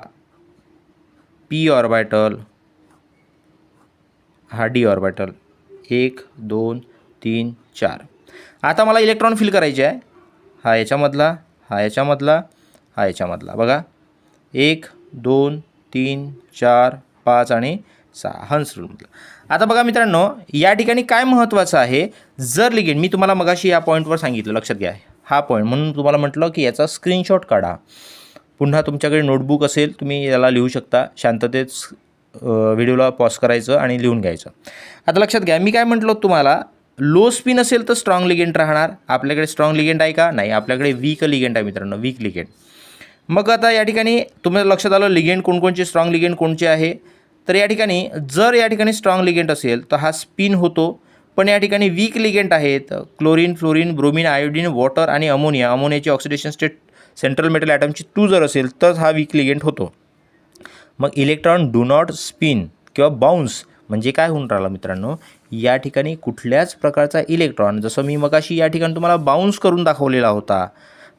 P ऑर्बिटल, हा D ऑर्बिटल. 1 2 3 4. आता मला इलेक्ट्रॉन फिल करायचे आहे. हा याच्यामधला, हा याच्यामधला, हा याच्यामधला. बघा 1 2 3 4 5 आणि 6 हंस रूलमधला. आता बघा मित्रांनो, या ठिकाणी काय महत्त्वाचं आहे? जर लिगेंड, मी तुम्हाला मगाशी या पॉईंटवर सांगितलं, लक्षात घ्या, हा पॉईंट, म्हणून तुम्हाला म्हटलं की याचा स्क्रीनशॉट काढा. पुन्हा तुमच्याकडे नोटबुक असेल, तुम्ही याला लिहू शकता. शांततेत व्हिडिओला पॉज करायचं आणि लिहून घ्यायचं. आता लक्षात घ्या, मी काय म्हटलं तुम्हाला, लो स्पिन असेल तर स्ट्रॉंग लिगेंड राहणार. आपल्याकडे स्ट्रॉंग लिगेंड आहे का? नाही, आपल्याकडे वीक लिगेंड आहे मित्रांनो, वीक लिगेंड. मग आता या ठिकाणी तुम्हाला लक्षात आलं लिगेंड कोणकोणचे, स्ट्रॉंग लिगेंड कोणचे आहे? तर या ठिकाणी जर या ठिकाणी स्ट्रॉंग लिगेंड असेल तर हा स्पिन होतो. पण या ठिकाणी वीक लिगेंड आहेत, chlorine, fluorine, bromine, iodine, water आणि अमोनिया. अमोनियाची ऑक्सिडेशन स्टेट सेंट्रल मेटल ॲटमची 2 जर असेल तर हा वीक लिगेंड होतो. मग इलेक्ट्रॉन डू नॉट स्पिन किंवा बाउन्स म्हणजे काय होऊन राहिलं मित्रांनो? या ठिकाणी कुठल्याच प्रकारचा इलेक्ट्रॉन, जसं मी मगाशी या ठिकाणी तुम्हाला बाउन्स करून दाखवलेला होता,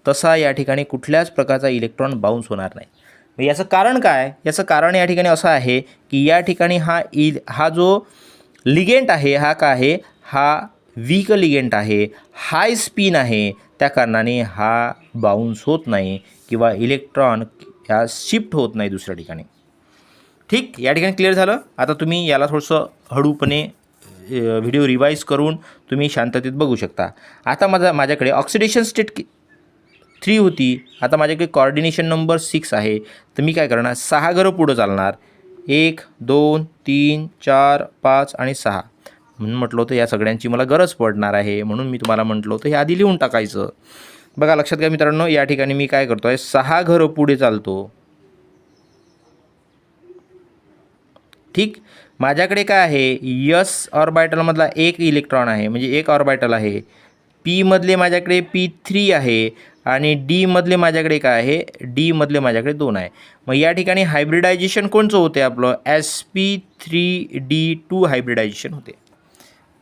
तसा या ठिकाणी कुठल्याच प्रकारचा इलेक्ट्रॉन बाउन्स होणार नाही. मग याचं कारण काय? याचं कारण या ठिकाणी असं आहे की या ठिकाणी हा जो लिगेंट आहे, हा काय आहे? हा वीक लिगेंट आहे, हाय स्पिन आहे. त्या कारणाने हा बाउन्स होत नाही किंवा इलेक्ट्रॉन ह्या शिफ्ट होत नाही दुसऱ्या ठिकाणी. ठीक, या ठिकाणी क्लिअर झालं. आता तुम्ही याला थोडंसं हळूपणे व्हिडिओ रिवाईज करून तुम्ही शांततेत बघू शकता. आता माझ्याकडे ऑक्सिडेशन स्टेट 3 होती. आता माझ्याकडे कॉर्डिनेशन नंबर 6 आहे. तर मी काय करणार? 6 घरं पुढं चालणार. 1 2 3 4 5 आणि 6. म्हणून म्हटलं होतं या सगळ्यांची मला गरज पडणार आहे, म्हणून मी तुम्हाला म्हटलं होतं हे आधी लिहून टाकायचं. बघा लक्षात घ्या मित्रांनो, या ठिकाणी मी काय करतो आहे? 6 घरं पुढे चालतो. ठीक, माझ्याकडे काय आहे, यस ऑर्बिटलमधला एक इलेक्ट्रॉन आहे, म्हणजे एक ऑर्बिटल आहे. पीमधले माझ्याकडे P3 आहे आणि डीमधले माझ्याकडे काय आहे, डीमधले माझ्याकडे 2 आहे. मग या ठिकाणी हायब्रिडायझेशन कोणचं होते आपलं, sp3d2 हायब्रिडायझेशन होते.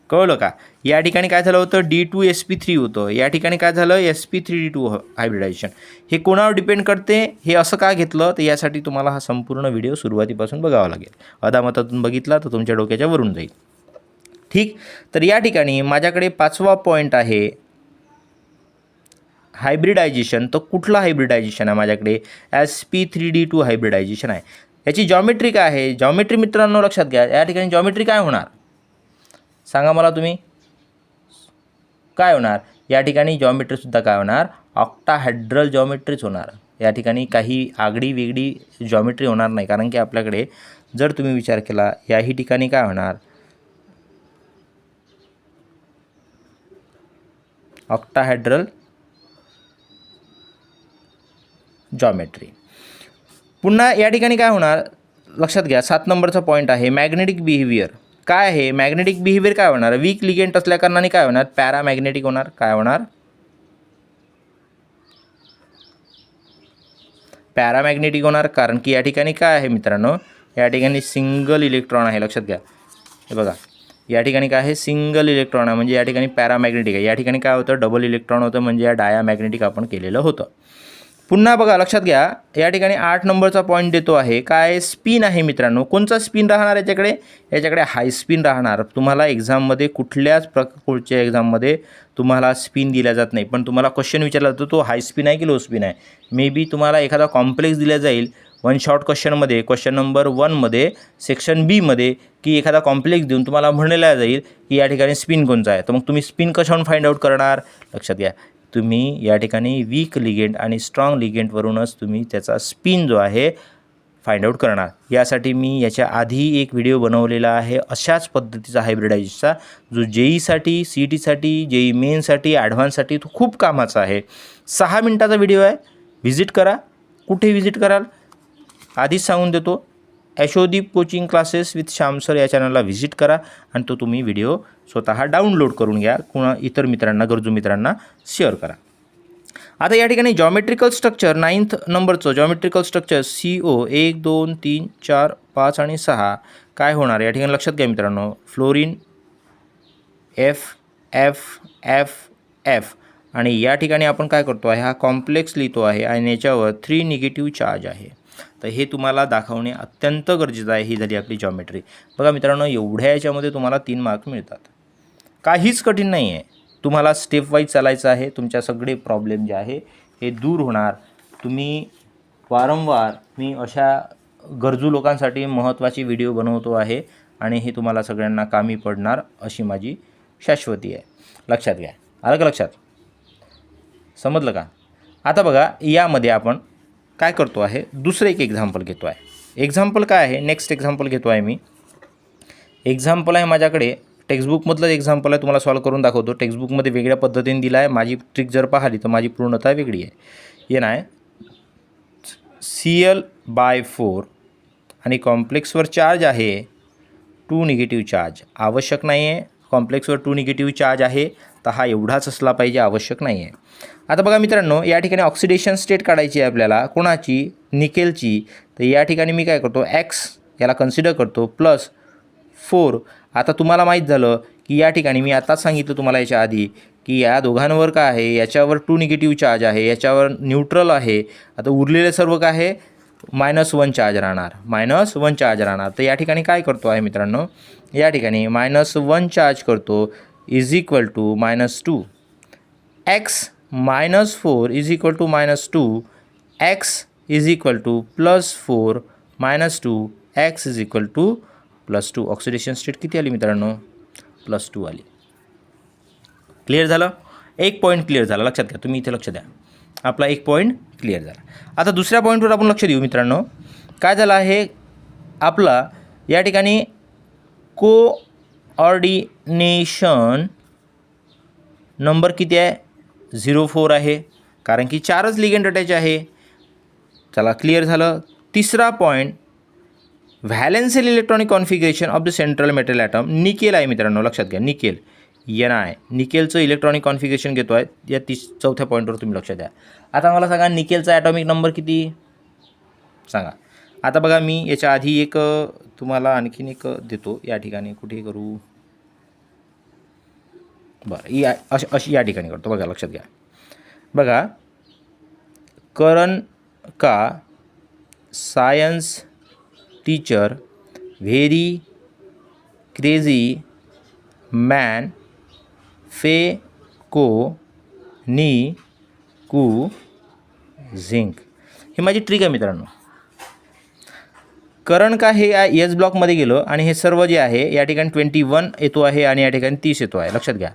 कळलं का? या ठिकाणी काय झालं होतं, D2sp3 होतं. या ठिकाणी काय झालं, sp3d2 हायब्रिडायझेशन. हे कोणावर डिपेंड करते, हे असं का घेतलं, तर यासाठी तुम्हाला हा संपूर्ण व्हिडिओ सुरुवातीपासून बघावा लागेल. अदामतातून बघितला तर तुमच्या डोक्याच्या वरून जाईल. ठीक. तर या ठिकाणी माझ्याकडे 5वा पॉईंट आहे हायब्रिडायझेशन. तर कुठलं हायब्रिडायझेशन आहे माझ्याकडे, sp3d2 हायब्रिडायझेशन आहे. याची जॉमेट्री काय आहे, जॉमेट्री मित्रांनो लक्षात घ्या. या ठिकाणी जॉमेट्री काय होणार सांगा मला तुम्ही, काय होणार या ठिकाणी, जॉमेट्रीसुद्धा काय होणार, ऑक्टाहेड्रल जॉमेट्रीच होणार. या ठिकाणी काही आगडी वेगळी जॉमेट्री होणार नाही, कारण की आपल्याकडे जर तुम्ही विचार केला याही ठिकाणी काय होणार, ऑक्टाहेड्रल जॉमेट्री. पुन्हा या ठिकाणी काय होणार लक्षात घ्या, 7 नंबरचा पॉईंट आहे मॅग्नेटिक बिहेवियर. काय आहे मॅग्नेटिक बिहेवियर, काय होणार, वीक लिगेंट असल्याकारणाने काय होणार, पॅरामॅग्नेटिक होणार. काय होणार, पॅरामॅग्नेटिक होणार. कारण की या ठिकाणी काय आहे मित्रांनो, या ठिकाणी सिंगल इलेक्ट्रॉन आहे. लक्षात घ्या, हे बघा या ठिकाणी काय आहे, सिंगल इलेक्ट्रॉन आहे, म्हणजे या ठिकाणी पॅरामॅग्नेटिक आहे. या ठिकाणी काय होतं, डबल इलेक्ट्रॉन होतं, म्हणजे या डायामॅग्नेटिक आपण केलेलं होतं. पुन्हा बघा लक्षात घ्या, या ठिकाणी 8 नंबरचा पॉईंट देतो आहे, काय स्पिन आहे मित्रांनो. कोणचा स्पिन राहणार याच्याकडे, याच्याकडे हाय स्पिन राहणार. तुम्हाला एक्झाममध्ये कुठल्याच प्रकारच्या एक्झाममध्ये तुम्हाला स्पिन दिला जात नाही, पण तुम्हाला क्वेश्चन विचारला जातो तो हाय स्पिन आहे की लो स्पिन आहे. मे बी तुम्हाला एखादा कॉम्प्लेक्स दिला जाईल वन शॉर्ट क्वेश्चनमध्ये, क्वेश्चन नंबर 1मध्ये सेक्शन बीमध्ये, की एखादा कॉम्प्लेक्स देऊन तुम्हाला म्हणलं जाईल की या ठिकाणी स्पिन कोणचा आहे. तर मग तुम्ही स्पिन कशावरून फाइंड आउट करणार, लक्षात घ्या, तुम्ही या ठिकाणी वीक लिगेंड आणि स्ट्रॉंग लिगेंडवरूनच तुम्ही त्याचा स्पिन जो आहे फाइंड आउट करणार. यासाठी मी याच्या आधी एक व्हिडिओ बनवलेला आहे अशाच पद्धतीचा हायब्रिडायझेशनचा, जो JEEसाठी, CETसाठी, JEE मेनसाठी, ॲडव्हान्ससाठी तो खूप कामाचा आहे. 6 मिनिटाचा व्हिडिओ आहे, व्हिजिट करा. कुठे व्हिजिट कराल आधीच सांगून देतो, Yashodeep coaching classes with Shyam sir या चॅनलला व्हिजिट करा आणि तो तुम्ही व्हिडिओ स्वतः डाउनलोड करून घ्या, कुणा इतर मित्रांना, गरजू मित्रांना शेअर करा. आता या ठिकाणी जॉमेट्रिकल स्ट्रक्चर 9th नंबरचं जॉमेट्रिकल स्ट्रक्चर CO 1 2 3 4 5 आणि 6 काय होणार या ठिकाणी लक्षात घ्या मित्रांनो, फ्लोरीन F आणि या ठिकाणी आपण काय करतो आहे, हा कॉम्प्लेक्स लिहितो आहे आणि याच्यावर 3 निगेटिव्ह चार्ज आहे. तर हे तुम्हाला दाखवणे अत्यंत गरजेचं आहे. ही झाली आपली जॉमेट्री. बघा मित्रांनो, एवढ्या याच्यामध्ये तुम्हाला 3 मार्क मिळतात, काहीच कठीण नाही आहे. तुम्हाला स्टेप वाईज चालायचं आहे. तुमच्या सगळे प्रॉब्लेम जे आहे हे दूर होणार. तुम्ही वारंवार, मी अशा गरजू लोकांसाठी महत्त्वाचे व्हिडिओ बनवतो आहे आणि हे तुम्हाला सगळ्यांना कामी पडणार अशी माझी शाश्वती आहे. लक्षात घ्या. आलं का लक्षात, समजलं का? आता बघा, यामध्ये आपण काय करतो आहे, दुसरं एक एक्झाम्पल घेतो आहे. एक्झाम्पल काय आहे, नेक्स्ट एक्झाम्पल घेतो आहे मी. एक्झाम्पल आहे माझ्याकडे टेक्स्टबुकमधलं एक्झाम्पल आहे, तुम्हाला सॉल्व करून दाखवतो. टेक्स्टबुकमध्ये वेगळ्या पद्धतीने दिला आहे, माझी ट्रिक जर पाहिली तर माझी पूर्णता वेगळी आहे. हे नाही, Cl/4 आणि कॉम्प्लेक्सवर चार्ज आहे 2 निगेटिव्ह चार्ज. आवश्यक नाही आहे, कॉम्प्लेक्सवर 2 निगेटिव्ह चार्ज आहे तर हा एवढाच असला पाहिजे, आवश्यक नाही आहे. आता बघा मित्रांनो, या ठिकाणी ऑक्सिडेशन स्टेट काढायची आहे आपल्याला, कोणाची, निकेलची. तर या ठिकाणी मी काय करतो, X याला कन्सिडर करतो +4. आता तुम्हाला माहीत झालं की या ठिकाणी मी आताच सांगितलं तुम्हाला याच्या आधी की या दोघांवर काय आहे, याच्यावर 2 निगेटिव्ह चार्ज आहे, याच्यावर न्यूट्रल आहे. आता उरलेले सर्व काय आहे, -1 चार्ज राहणार, -1 चार्ज राहणार. तर या ठिकाणी काय करतो आहे मित्रांनो, या ठिकाणी -1 चार्ज करतो is equal to -2. X -4 is equal to -2. X is equal to +4 -2. X is equal to +2. Oxidation state किती आली मित्रांनो, +2 आली. क्लिअर झालं, एक पॉईंट क्लिअर झाला. लक्षात घ्या, तुम्ही इथे लक्ष द्या, आपला एक पॉईंट क्लिअर झाला. आता दुसऱ्या पॉईंटवर आपण लक्ष देऊ मित्रांनो. काय झालं आहे आपला, या ठिकाणी कोऑर्डिनेशन नंबर किती आहे, 0,4 आहे, कारण की 4च लिगेंड अटॅच आहे. चला क्लिअर झालं. तिसरा point, valential electronic configuration of the central metal atom nickel आहे मित्रांनो, लक्षात घ्या. निकेल Ni निकेलचं इलेक्ट्रॉनिक कॉन्फिगरेशन घेतो आहे या 34 पॉईंटवर तुम्ही लक्ष द्या. आता मला सांगा निकेलचा ॲटॉमिक नंबर किती सांगा. आता बघा मी याच्या आधी एक तुम्हाला आणखीन एक देतो या ठिकाणी. कुठे करू बरं, अशी या ठिकाणी करतो बघा, लक्षात घ्या. बघा, करण का science teacher very crazy man फे को नी कू झिंक. हे माझी ट्रिक आहे मित्रांनो. करण का हे एस ब्लॉकमध्ये गेलं आणि हे सर्व जे आहे या ठिकाणी 21 येतो आहे आणि या ठिकाणी 30 येतो आहे. लक्षात घ्या.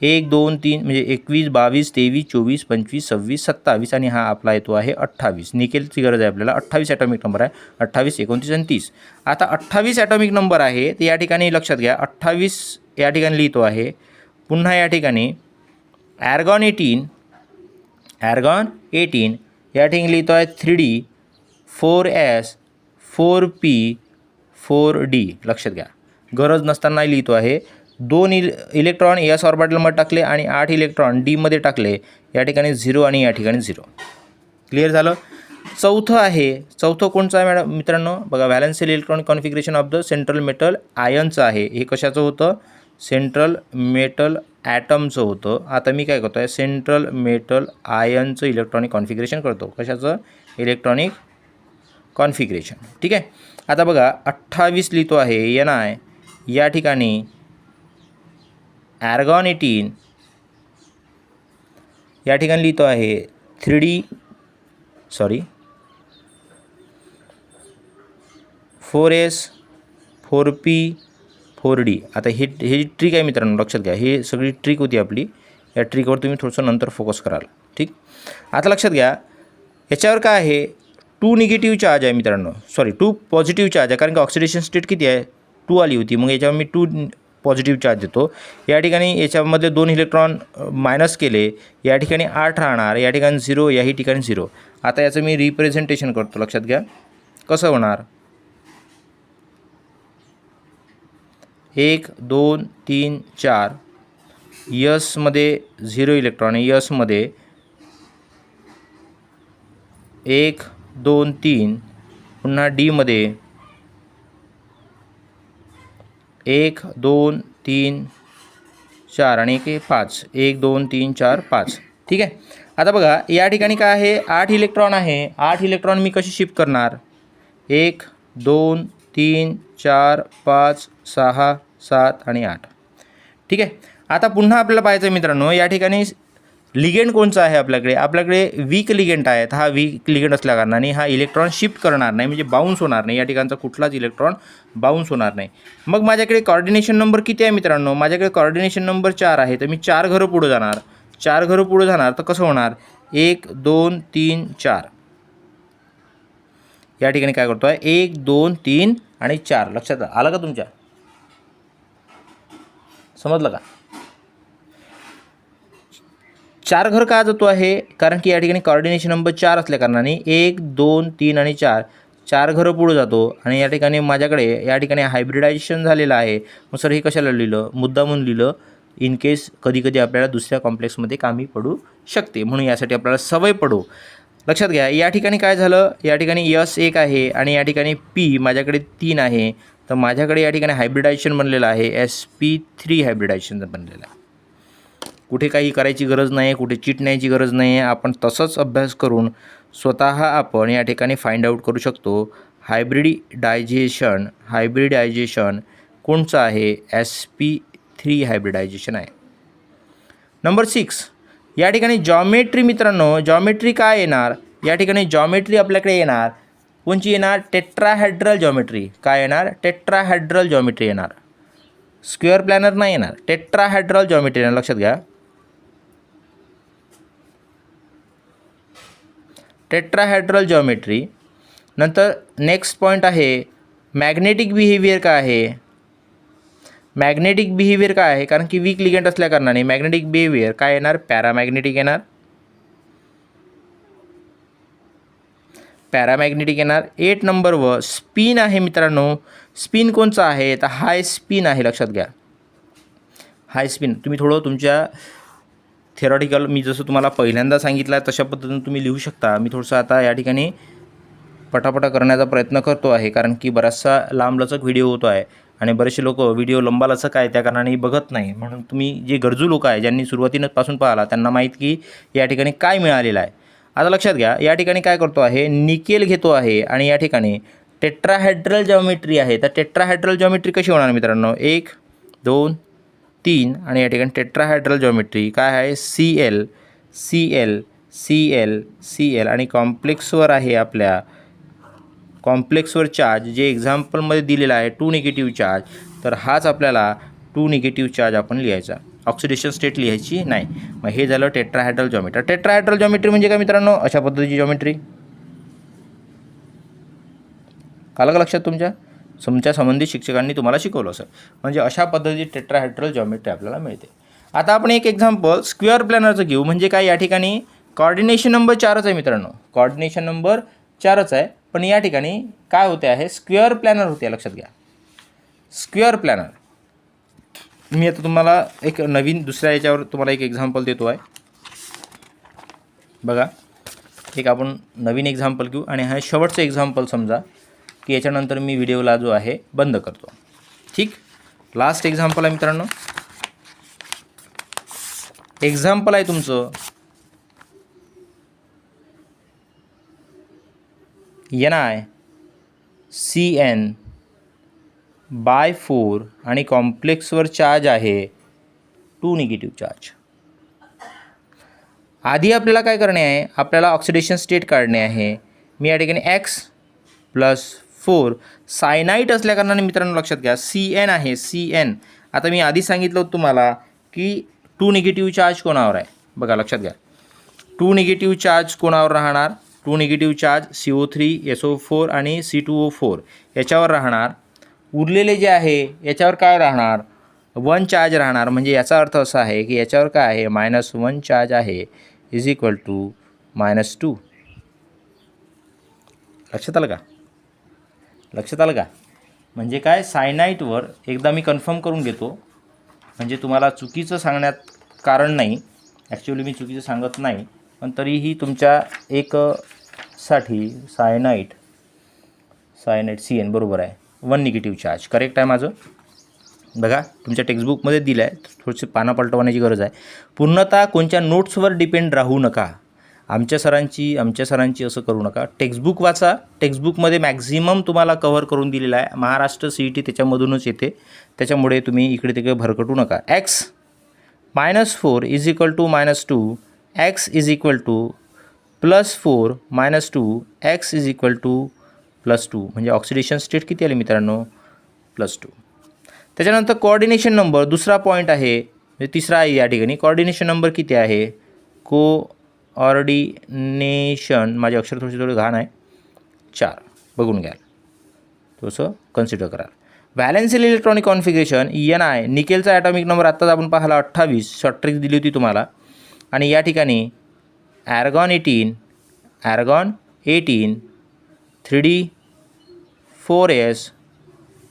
1 2 3 म्हणजे 21 22 23 24 25 26 27 आणि हा आपला येतो आहे 28. निकेलची गरज आहे आपल्याला. 28 ॲटॉमिक नंबर आहे. 28 29 आणि 30. आता 28 ॲटॉमिक नंबर आहे तर या ठिकाणी लक्षात घ्या 28 या ठिकाणी लिहितो आहे. पुन्हा या ठिकाणी ॲर्गॉन 18 या ठिकाणी लिहितो आहे 3D 4S 4P 4D. लक्षात घ्या, गरज नसताना लिहितो आहे. 2 इलेक्ट्रॉन एस ऑर्बिटलमध्ये टाकले आणि 8 इलेक्ट्रॉन डीमध्ये टाकले. या ठिकाणी 0 आणि या ठिकाणी 0. क्लिअर झालं. चौथं कोणचं आहे मॅडम मित्रांनो बघा, valential electronic configuration of the central metal आयनचं आहे. हे कशाचं होतं, सेंट्रल मेटल ॲटमचं होतं. आता मी काय करतो आहे, सेंट्रल मेटल आयनचं इलेक्ट्रॉनिक कॉन्फिगरेशन करतो. कशाचं, इलेक्ट्रॉनिक कॉन्फिगरेशन. ठीक आहे. आता बघा 28 लिहितो आहे Ni या ठिकाणी ॲर्गॉन 18 या ठिकाणी लिहितो आहे 4S 4P 4D. आता हे ट्रिक आहे मित्रांनो, लक्षात घ्या. हे सगळी ट्रिक होती आपली. या ट्रिकवर तुम्ही थोडंसं नंतर फोकस कराल. ठीक. आता लक्षात घ्या याच्यावर काय आहे, 2 निगेटिव्ह चार्ज आहे मित्रांनो, 2 पॉझिटिव्ह चार्ज आहे. कारण की ऑक्सिडेशन स्टेट किती आहे, 2 आली होती. मग याच्यावर मी 2 पॉझिटिव्ह चार्ज देतो. या ठिकाणी याच्यामध्ये 2 इलेक्ट्रॉन मायनस केले. या ठिकाणी 8 राहणार, या ठिकाणी 0, याही ठिकाणी 0. आता याचं मी रिप्रेझेंटेशन करतो. लक्षात घ्या कसं होणार. 1 2 3 4 यसमध्ये 0 इलेक्ट्रॉन आहे. यसमध्ये 1 2 3 पुन्हा डीमध्ये 1 2 3 4 आणि 5 1 2 3 4 5. ठीक आहे. आता बघा या ठिकाणी काय आहे, 8 इलेक्ट्रॉन आहे. 8 इलेक्ट्रॉन मी कशी शिफ्ट करणार, 1 2 3 4 5 6 7 आणि 8. ठीक आहे. आता पुन्हा आपल्याला पाहायचं मित्रांनो या ठिकाणी लिगेंड कोणचा आहे आपल्याकडे वीक लिगेंड आहे. हा वीक लिगेंड असल्या कारणाने हा इलेक्ट्रॉन शिफ्ट करणार नाही, म्हणजे बाउन्स होणार नाही. या ठिकाणचा कुठलाच इलेक्ट्रॉन बाउन्स होणार नाही. मग माझ्याकडे कॉर्डिनेशन नंबर किती आहे मित्रांनो, माझ्याकडे कॉर्डिनेशन नंबर 4 आहे. तर मी 4 घरं पुढे जाणार. 4 घरं पुढे जाणार तर कसं होणार, 1 2 3 4. या ठिकाणी काय करतो आहे, 1 2 3 आणि 4. लक्षात आलं का तुमच्या, समजलं का. 4 घर का जातो आहे, कारण की या ठिकाणी कॉर्डिनेशन नंबर 4 असल्या कारणाने 1 2 3 आणि 4 घरं पुढे जातो. आणि या ठिकाणी माझ्याकडे या ठिकाणी हायब्रिडायझेशन झालेलं आहे. मग सर हे कशाला लिहिलं, मुद्दामून लिहिलं, इन केस कधी कधी आपल्याला दुसऱ्या कॉम्प्लेक्समध्ये कामी पडू शकते, म्हणून यासाठी आपल्याला सवय पडू. लक्षात घ्या या ठिकाणी काय झालं, या ठिकाणी यस 1 आहे आणि या ठिकाणी पी माझ्याकडे 3 आहे. तर माझ्याकडे या ठिकाणी हायब्रिडायझेशन बनलेलं आहे, sp3 हायब्रिडायझेशन बनलेलं आहे. कुठे काही करायची गरज नाही, कुठे चीट न्यायची गरज नाही आहे. आपण तसंच अभ्यास करून स्वतः आपण या ठिकाणी फाइंड आउट करू शकतो. हायब्रिडायझेशन कोणचं आहे, sp3 हायब्रिडायझेशन आहे. नंबर 6 या ठिकाणी जॉमेट्री मित्रांनो, जॉमेट्री काय येणार, या ठिकाणी जॉमेट्री आपल्याकडे येणार कोणची येणार, टेट्राहेड्रल जॉमेट्री. काय येणार, टेट्राहेड्रल जॉमेट्री येणार. स्क्वेअर प्लॅनर नाही येणार, टेट्राहेड्रल जॉमेट्री येणार. लक्षात घ्या टेट्राहेड्रल जॉमेट्री. नंतर नेक्स्ट पॉईंट आहे मॅग्नेटिक बिहेवियर काय आहे. मॅग्नेटिक बिहेवियर काय आहे, कारण की वीक लिगेंड असल्या कारणाने मॅग्नेटिक बिहेवियर काय येणार, पॅरामॅग्नेटिक येणार. पॅरामॅग्नेटिक येणार. 8 नंबरवर स्पिन आहे मित्रांनो. स्पिन कोणचा आहे तर हाय स्पिन आहे, लक्षात घ्या. हाय स्पिन तुम्ही थोडं तुमच्या थेरॉटिकल मी जसं तुम्हाला पहिल्यांदा सांगितलं आहे तशा पद्धतीने तुम्ही लिहू शकता. मी थोडंसं आता या ठिकाणी पटापटा करण्याचा प्रयत्न करतो आहे, कारण की बराचसा लांबलचक व्हिडिओ होतो आहे आणि बरेचसे लोक व्हिडिओ लंबालचक आहे त्या कारणाने बघत नाही. म्हणून तुम्ही जे गरजू लोक आहे ज्यांनी सुरुवातीपासून पाहिला त्यांना माहीत की या ठिकाणी काय मिळालेलं आहे. आता लक्षात घ्या, या ठिकाणी काय करतो आहे, निकेल घेतो आहे आणि या ठिकाणी टेट्राहेड्रल जॉमेट्री आहे. तर टेट्राहेड्रल जॉमेट्री कशी होणार मित्रांनो, 1 2 3 आणि या ठिकाणी टेट्राहेड्रल जॉमेट्री काय आहे, Cl Cl Cl Cl आणि कॉम्प्लेक्सवर आहे आपल्या कॉम्प्लेक्सवर चार्ज जे एक्झाम्पलमध्ये दिलेला आहे 2 निगेटिव्ह चार्ज. तर हाच आपल्याला 2 निगेटिव्ह चार्ज आपण लिहायचा, ऑक्सिडेशन स्टेट लिहायची नाही. मग हे झालं टेट्राहेड्रल जॉमेट्री. टेट्राहेड्रल जॉमेट्री म्हणजे काय मित्रांनो, अशा पद्धतीची जॉमेट्री. आलं का लक्षात तुमच्या संबंधित शिक्षकांनी तुम्हाला शिकवलं असेल. म्हणजे अशा पद्धतीची टेट्राहेड्रल जॉमेट्री आपल्याला मिळते. आता आपण एक एक्झाम्पल स्क्वेअर प्लॅनरचं घेऊ. म्हणजे काय, या ठिकाणी कॉर्डिनेशन नंबर 4च आहे मित्रांनो, कॉर्डिनेशन नंबर 4च आहे. पण या ठिकाणी काय होते आहे, स्क्वेअर प्लॅनर होते, लक्षात घ्या. स्क्वेअर प्लॅनर मी आता तुम्हाला एक नवीन दुसऱ्या याच्यावर तुम्हाला एक एक्झाम्पल देतो आहे. बघा, एक आपण नवीन एक्झाम्पल घेऊ आणि हा शेवटचं एक्झाम्पल समजा की याच्यानंतर मी व्हिडिओला जो आहे बंद करतो. ठीक, लास्ट एक्झाम्पल आहे मित्रांनो. एक्झाम्पल आहे तुमचं NiCN/4 आणि कॉम्प्लेक्सवर चार्ज आहे 2 निगेटिव्ह चार्ज. आधी आपल्याला काय करणे आहे, आपल्याला ऑक्सिडेशन स्टेट काढणे आहे. मी या ठिकाणी X+4 सायनाईट असल्याकारणाने मित्रांनो लक्षात घ्या Cn आहे, Cn. आता मी आधी सांगितलं होतं तुम्हाला की 2 निगेटिव्ह चार्ज कोणावर आहे. बघा लक्षात घ्या, 2 निगेटिव्ह चार्ज कोणावर राहणार, 2 निगेटिव्ह चार्ज CO3 SO4 आणि C2O4 याच्यावर राहणार. उरलेले जे आहे याच्यावर काय राहणार, 1 चार्ज राहणार. म्हणजे याचा अर्थ असा आहे की याच्यावर काय आहे, -1 चार्ज आहे =-2. लक्षात आलं का? म्हणजे काय, सायनाईटवर एकदा मी कन्फर्म करून घेतो, म्हणजे तुम्हाला चुकीचं सांगण्यात कारण नाही. ॲक्च्युली मी चुकीचं सांगत नाही, पण तरीही तुमच्या एक साठी सायनाईट CN बरोबर आहे, 1 निगेटिव्ह चार्ज करेक्ट आहे माझं. बघा तुमच्या टेक्स्टबुकमध्ये दिलं आहे, थोडीशी पानं पलटवण्याची गरज आहे. पूर्णतः कोणत्या नोट्सवर डिपेंड राहू नका. आमच्या सरांची असं करू नका. टेक्स्टबुक वाचा, टेक्स्टबुकमध्ये मॅक्झिमम तुम्हाला कव्हर करून दिलेला आहे. महाराष्ट्र CET त्याच्यामधूनच येते, त्याच्यामुळे तुम्ही इकडे तिकडे भरकटू नका. X-4 = -2, X +4 -2, X +2 म्हणजे ऑक्सिडेशन स्टेट किती आले मित्रांनो, +2. त्याच्यानंतर कोऑर्डिनेशन नंबर दुसरा पॉईंट आहे, म्हणजे तिसरा आहे या ठिकाणी. कोऑर्डिनेशन नंबर किती आहे, कोऑर्डिनेशन, माझे अक्षर थोडे घाण आहे, 4 बघून घ्याल, थोडंसं कन्सिडर कराल. व्हॅलेन्सी इलेक्ट्रॉनिक कॉन्फिगरेशन Ni, निकेलचा ॲटॉमिक नंबर आत्ताच आपण पाहिला 28, शॉर्ट ट्रिक दिली होती तुम्हाला. आणि या ठिकाणी argon 18 3D 4S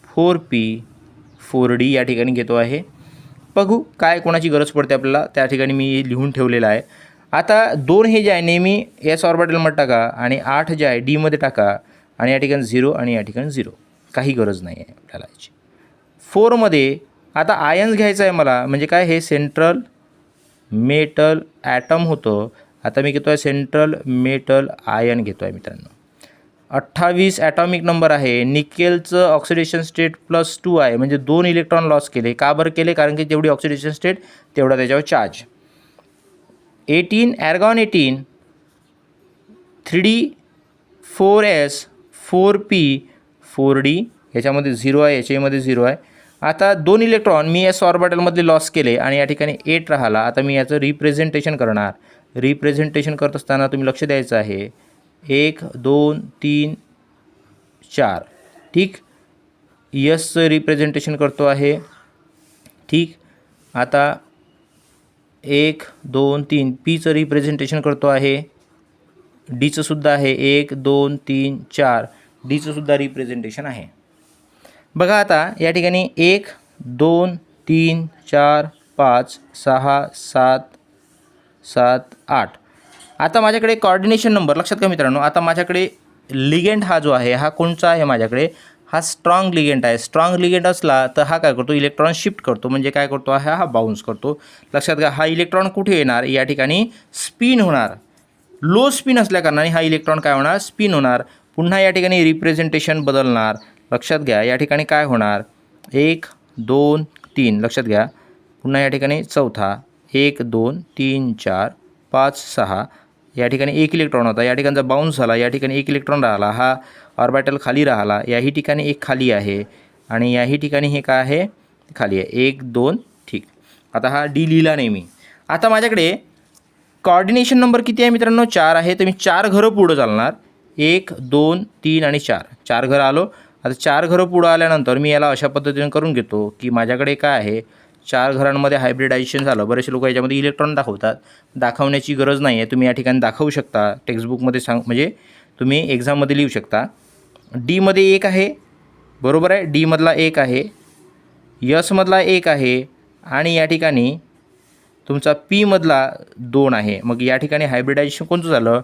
4P 4D या ठिकाणी घेतो आहे. बघू काय कोणाची गरज पडते आपल्याला, त्या ठिकाणी मी लिहून ठेवलेलं आहे. आता 2 हे जे आहे नेहमी S ऑर्बिटलमध्ये टाका आणि 8 जे आहे Dमध्ये टाका आणि या ठिकाणी 0 आणि या ठिकाणी 0, काही गरज नाही आहे आपल्याला याची. 4मध्ये आता आयन्स घ्यायचं आहे मला, म्हणजे काय, हे सेंट्रल मेटल ॲटम होतं. आता मी घेतो आहे सेंट्रल मेटल आयन घेतो आहे मित्रांनो. 28 ॲटॉमिक नंबर आहे. निकेलचं ऑक्सिडेशन स्टेट +2 आहे, म्हणजे 2 इलेक्ट्रॉन लॉस केले. का बरं केले, कारण की जेवढी ऑक्सिडेशन स्टेट तेवढा त्याच्यावर charge. 18 argon 18 3D 4S 4P 4D याच्यामध्ये 0 आहे, याच्यामध्ये 0 आहे. आता 2 इलेक्ट्रॉन मी S ऑर्बिटलमधले लॉस केले आणि या ठिकाणी 8 राहिला. आता मी याचं रिप्रेझेंटेशन करणार. रिप्रेझेंटेशन करत असताना तुम्ही लक्ष द्यायचं आहे, 1 2 3 4, ठीक. यसचं रिप्रेझेंटेशन करतो आहे, ठीक. आता 1 2 3 पीचं रिप्रेझेंटेशन करतो आहे, डीचं सुद्धा आहे 1 2 3 4 डीचं सुद्धा रिप्रेझेंटेशन आहे. बघा आता या ठिकाणी 1 2 3 4 5 6 7 7 8. आता माझ्याकडे कॉर्डिनेशन नंबर लक्षात का मित्रांनो, आता माझ्याकडे लिगेंड हा जो आहे हा कोणचा आहे, माझ्याकडे हा स्ट्रॉंग लिगेंड आहे. स्ट्रॉंग लिगेंड असला तर हा काय करतो, इलेक्ट्रॉन शिफ्ट करतो, म्हणजे काय करतो हा बाउन्स करतो. लक्षात घ्या, हा इलेक्ट्रॉन कुठे येणार, या ठिकाणी स्पिन होणार. लो स्पिन असल्याकारणाने हा इलेक्ट्रॉन काय होणार, स्पिन होणार. पुन्हा या ठिकाणी रिप्रेझेंटेशन बदलणार. लक्षात घ्या या ठिकाणी काय होणार 1 2 3. लक्षात घ्या पुन्हा या ठिकाणी चौथा 1 2 3 4 5 6. या ठिकाणी 1 इलेक्ट्रॉन होता, या ठिकाणचा बाउन्स झाला, या ठिकाणी 1 इलेक्ट्रॉन राहिला, हा ऑर्बिटल खाली राहिला, याही ठिकाणी 1 खाली आहे आणि याही ठिकाणी हे काय आहे खाली आहे 1 2. ठीक, आता हा डी लिहिला नाही मी. आता माझ्याकडे कॉर्डिनेशन नंबर किती आहे मित्रांनो, 4 आहे. तर मी 4 घरं पुढं चालणार, 1 2 3 आणि 4. 4 घरं आलो. आता 4 घरं पुढं आल्यानंतर मी याला अशा पद्धतीने करून घेतो की माझ्याकडे काय आहे 4 घरांमध्ये हायब्रिडायझेशन झालं. बरेचसे लोक याच्यामध्ये इलेक्ट्रॉन दाखवतात, दाखवण्याची गरज नाही आहे, तुम्ही या ठिकाणी दाखवू शकता. टेक्स्टबुकमध्ये म्हणजे तुम्ही एक्झाममध्ये लिहू शकता. डीमध्ये 1 आहे, बरोबर आहे, डीमधला 1 आहे, यसमधला 1 आहे आणि या ठिकाणी तुमचा पीमधला 2 आहे. मग या ठिकाणी हायब्रिडायझेशन कोणतं झालं,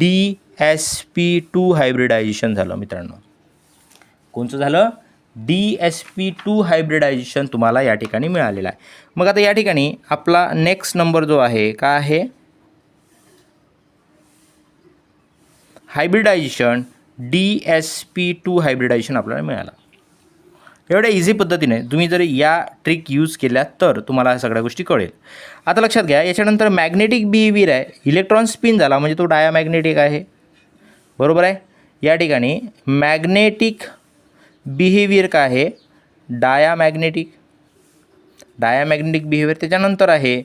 DsP2 हायब्रिडायझेशन झालं मित्रांनो. कोणतं झालं, DsP2 हायब्रिडायझेशन तुम्हाला या ठिकाणी मिळालेलं आहे. मग आता या ठिकाणी आपला नेक्स्ट नंबर जो आहे काय आहे, हायब्रिडायझेशन DsP2 हायब्रिडायझेशन आपल्याला मिळालं. एवढ्या इझी पद्धतीने तुम्ही जर या ट्रिक यूज केल्या तर तुम्हाला ह्या सगळ्या गोष्टी कळेल. आता लक्षात घ्या याच्यानंतर मॅग्नेटिक बिहेवियर आहे. इलेक्ट्रॉन स्पिन झाला म्हणजे तो डायामॅग्नेटिक आहे, बरोबर आहे. या ठिकाणी मॅग्नेटिक बिहेवियर काय आहे, डायामॅग्नेटिक बिहेवियर. त्याच्यानंतर आहे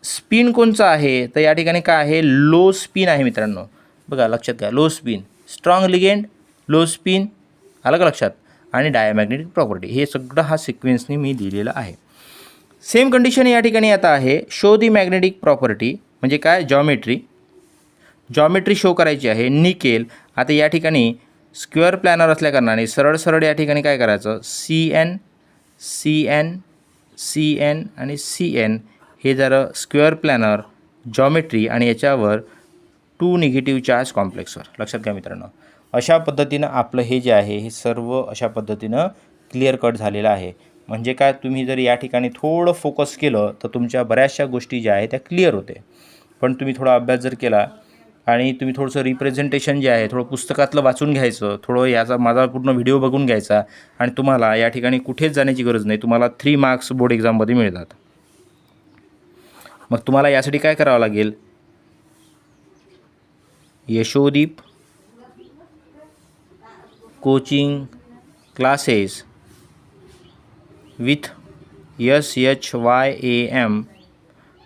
स्पिन कोणचा आहे, तर या ठिकाणी काय आहे लो स्पिन आहे मित्रांनो. बघा लक्षात घ्या, low spin, strong ligand, low spin, आलं का लक्षात, आणि डायामॅग्नेटिक प्रॉपर्टी. हे सगळं हा सिक्वेन्सने मी दिलेलं आहे. सेम कंडिशन या ठिकाणी आता आहे शो दी मॅग्नेटिक प्रॉपर्टी, म्हणजे काय जॉमेट्री शो करायची आहे. निकेल. आता या ठिकाणी स्क्वेअर प्लॅनर असल्याकारणाने सरळ सरळ या ठिकाणी काय करायचं, CN आणि CN हे जर स्क्वेअर प्लॅनर जॉमेट्री आणि याच्यावर 2 निगेटिव्ह चार्ज कॉम्प्लेक्सवर. लक्षात घ्या मित्रांनो, अशा पद्धतीनं आपलं हे जे आहे हे सर्व अशा पद्धतीनं क्लिअर कट झालेलं आहे. म्हणजे काय, तुम्ही जर या ठिकाणी थोडं फोकस केलं तर तुमच्या बऱ्याचशा गोष्टी ज्या आहेत त्या क्लिअर होते. पण तुम्ही थोडा अभ्यास जर केला आणि तुम्ही थोडंसं रिप्रेझेंटेशन जे आहे थोडं पुस्तकातलं वाचून घ्यायचं, थोडं याचा माझा पूर्ण व्हिडिओ बघून घ्यायचा, आणि तुम्हाला या ठिकाणी कुठेच जाण्याची गरज नाही. तुम्हाला 3 मार्क्स बोर्ड एक्झाममध्ये मिळतात. मग तुम्हाला यासाठी काय करावं लागेल, Yashodeep coaching classes with SHYAM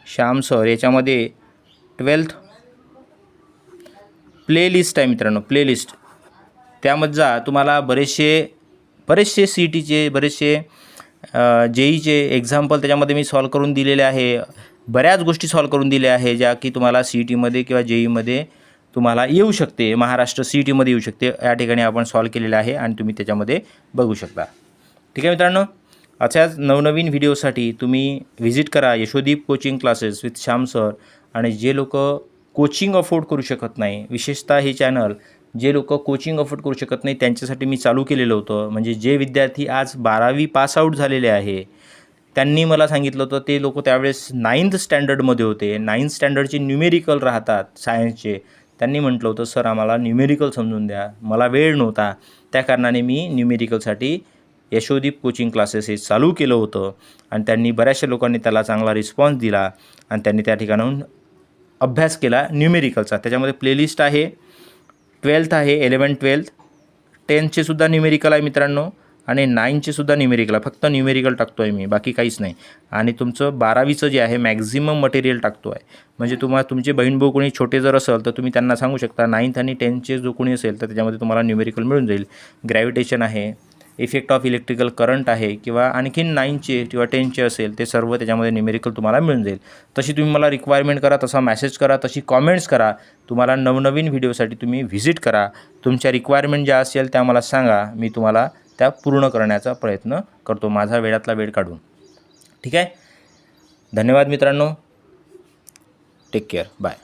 Shyam sir, याच्यामध्ये 12th प्लेलिस्ट आहे मित्रांनो, प्लेलिस्ट. त्यामध्ये जा, तुम्हाला बरेचसे CETचे, बरेचसे JEEचे एक्झाम्पल त्याच्यामध्ये मी सॉल्व करून दिलेले आहे. बऱ्याच गोष्टी सॉल्व करून दिल्या आहे ज्या की तुम्हाला CETमध्ये किंवा JEEमध्ये तुम्हाला येऊ शकते, महाराष्ट्र CETमध्ये येऊ शकते. या ठिकाणी आपण सॉल्व केलेलं आहे आणि तुम्ही त्याच्यामध्ये बघू शकता. ठीक आहे मित्रांनो, अशाच नवनवीन व्हिडिओसाठी तुम्ही व्हिजिट करा Yashodeep coaching classes with Shyam sir. आणि जे लोक कोचिंग अफोर्ड करू शकत नाही, विशेषतः हे चॅनल जे लोक कोचिंग अफोर्ड करू शकत नाही त्यांच्यासाठी मी चालू केलेलं होतं. म्हणजे जे विद्यार्थी आज 12वी पासआउट झालेले आहे त्यांनी मला सांगितलं होतं, ते लोक त्यावेळेस 9th स्टँडर्डमध्ये होते. 9th स्टँडर्डचे न्यूमेरिकल राहतात सायन्सचे. त्यांनी म्हटलं होतं सर आम्हाला न्यूमेरिकल समजून द्या, मला वेळ नव्हता, त्या कारणाने मी न्यूमेरिकलसाठी यशोदीप कोचिंग क्लासेस हे चालू केलं होतं. आणि त्यांनी बऱ्याचशा लोकांनी त्याला चांगला रिस्पॉन्स दिला आणि त्यांनी त्या ठिकाणाहून अभ्यास केला न्यूमेरिकलचा. त्याच्यामध्ये प्लेलिस्ट आहे, 12th आहे, 11th 12th, 10thचे सुद्धा न्यूमेरिकल आहे मित्रांनो, आणि 9चे सुद्धा न्यूमेरिकल आहे. फक्त न्यूमेरिकल टाकतो आहे मी, बाकी काहीच नाही. आणि तुमचं 12वीचं जे आहे मॅक्झिमम मटेरियल टाकतो आहे. म्हणजे तुमचे बहीण भाऊ कोणी छोटे जर असेल तर तुम्ही त्यांना सांगू शकता 9th आणि 10thचे जो कोणी असेल तर त्याच्यामध्ये तुम्हाला न्यूमेरिकल मिळून जाईल. ग्रॅव्हिटेशन आहे, इफेक्ट ऑफ इलेक्ट्रिकल करंट आहे किंवा आणखीन 9चे किंवा 10चे असेल ते सर्व त्याच्यामध्ये न्यूमेरिकल तुम्हाला मिळून जाईल. तशी तुम्ही मला रिक्वायरमेंट करा, तसा मेसेज करा, तशी कॉमेंट्स करा. तुम्हाला नवनवीन व्हिडिओसाठी तुम्ही व्हिजिट करा. तुमच्या रिक्वायरमेंट ज्या असेल त्या मला सांगा, मी तुम्हाला त्या पूर्ण करण्याचा प्रयत्न करतो माझा वेळातला वेळ काढून. ठीक आहे. धन्यवाद मित्रांनो. Take care. बाय.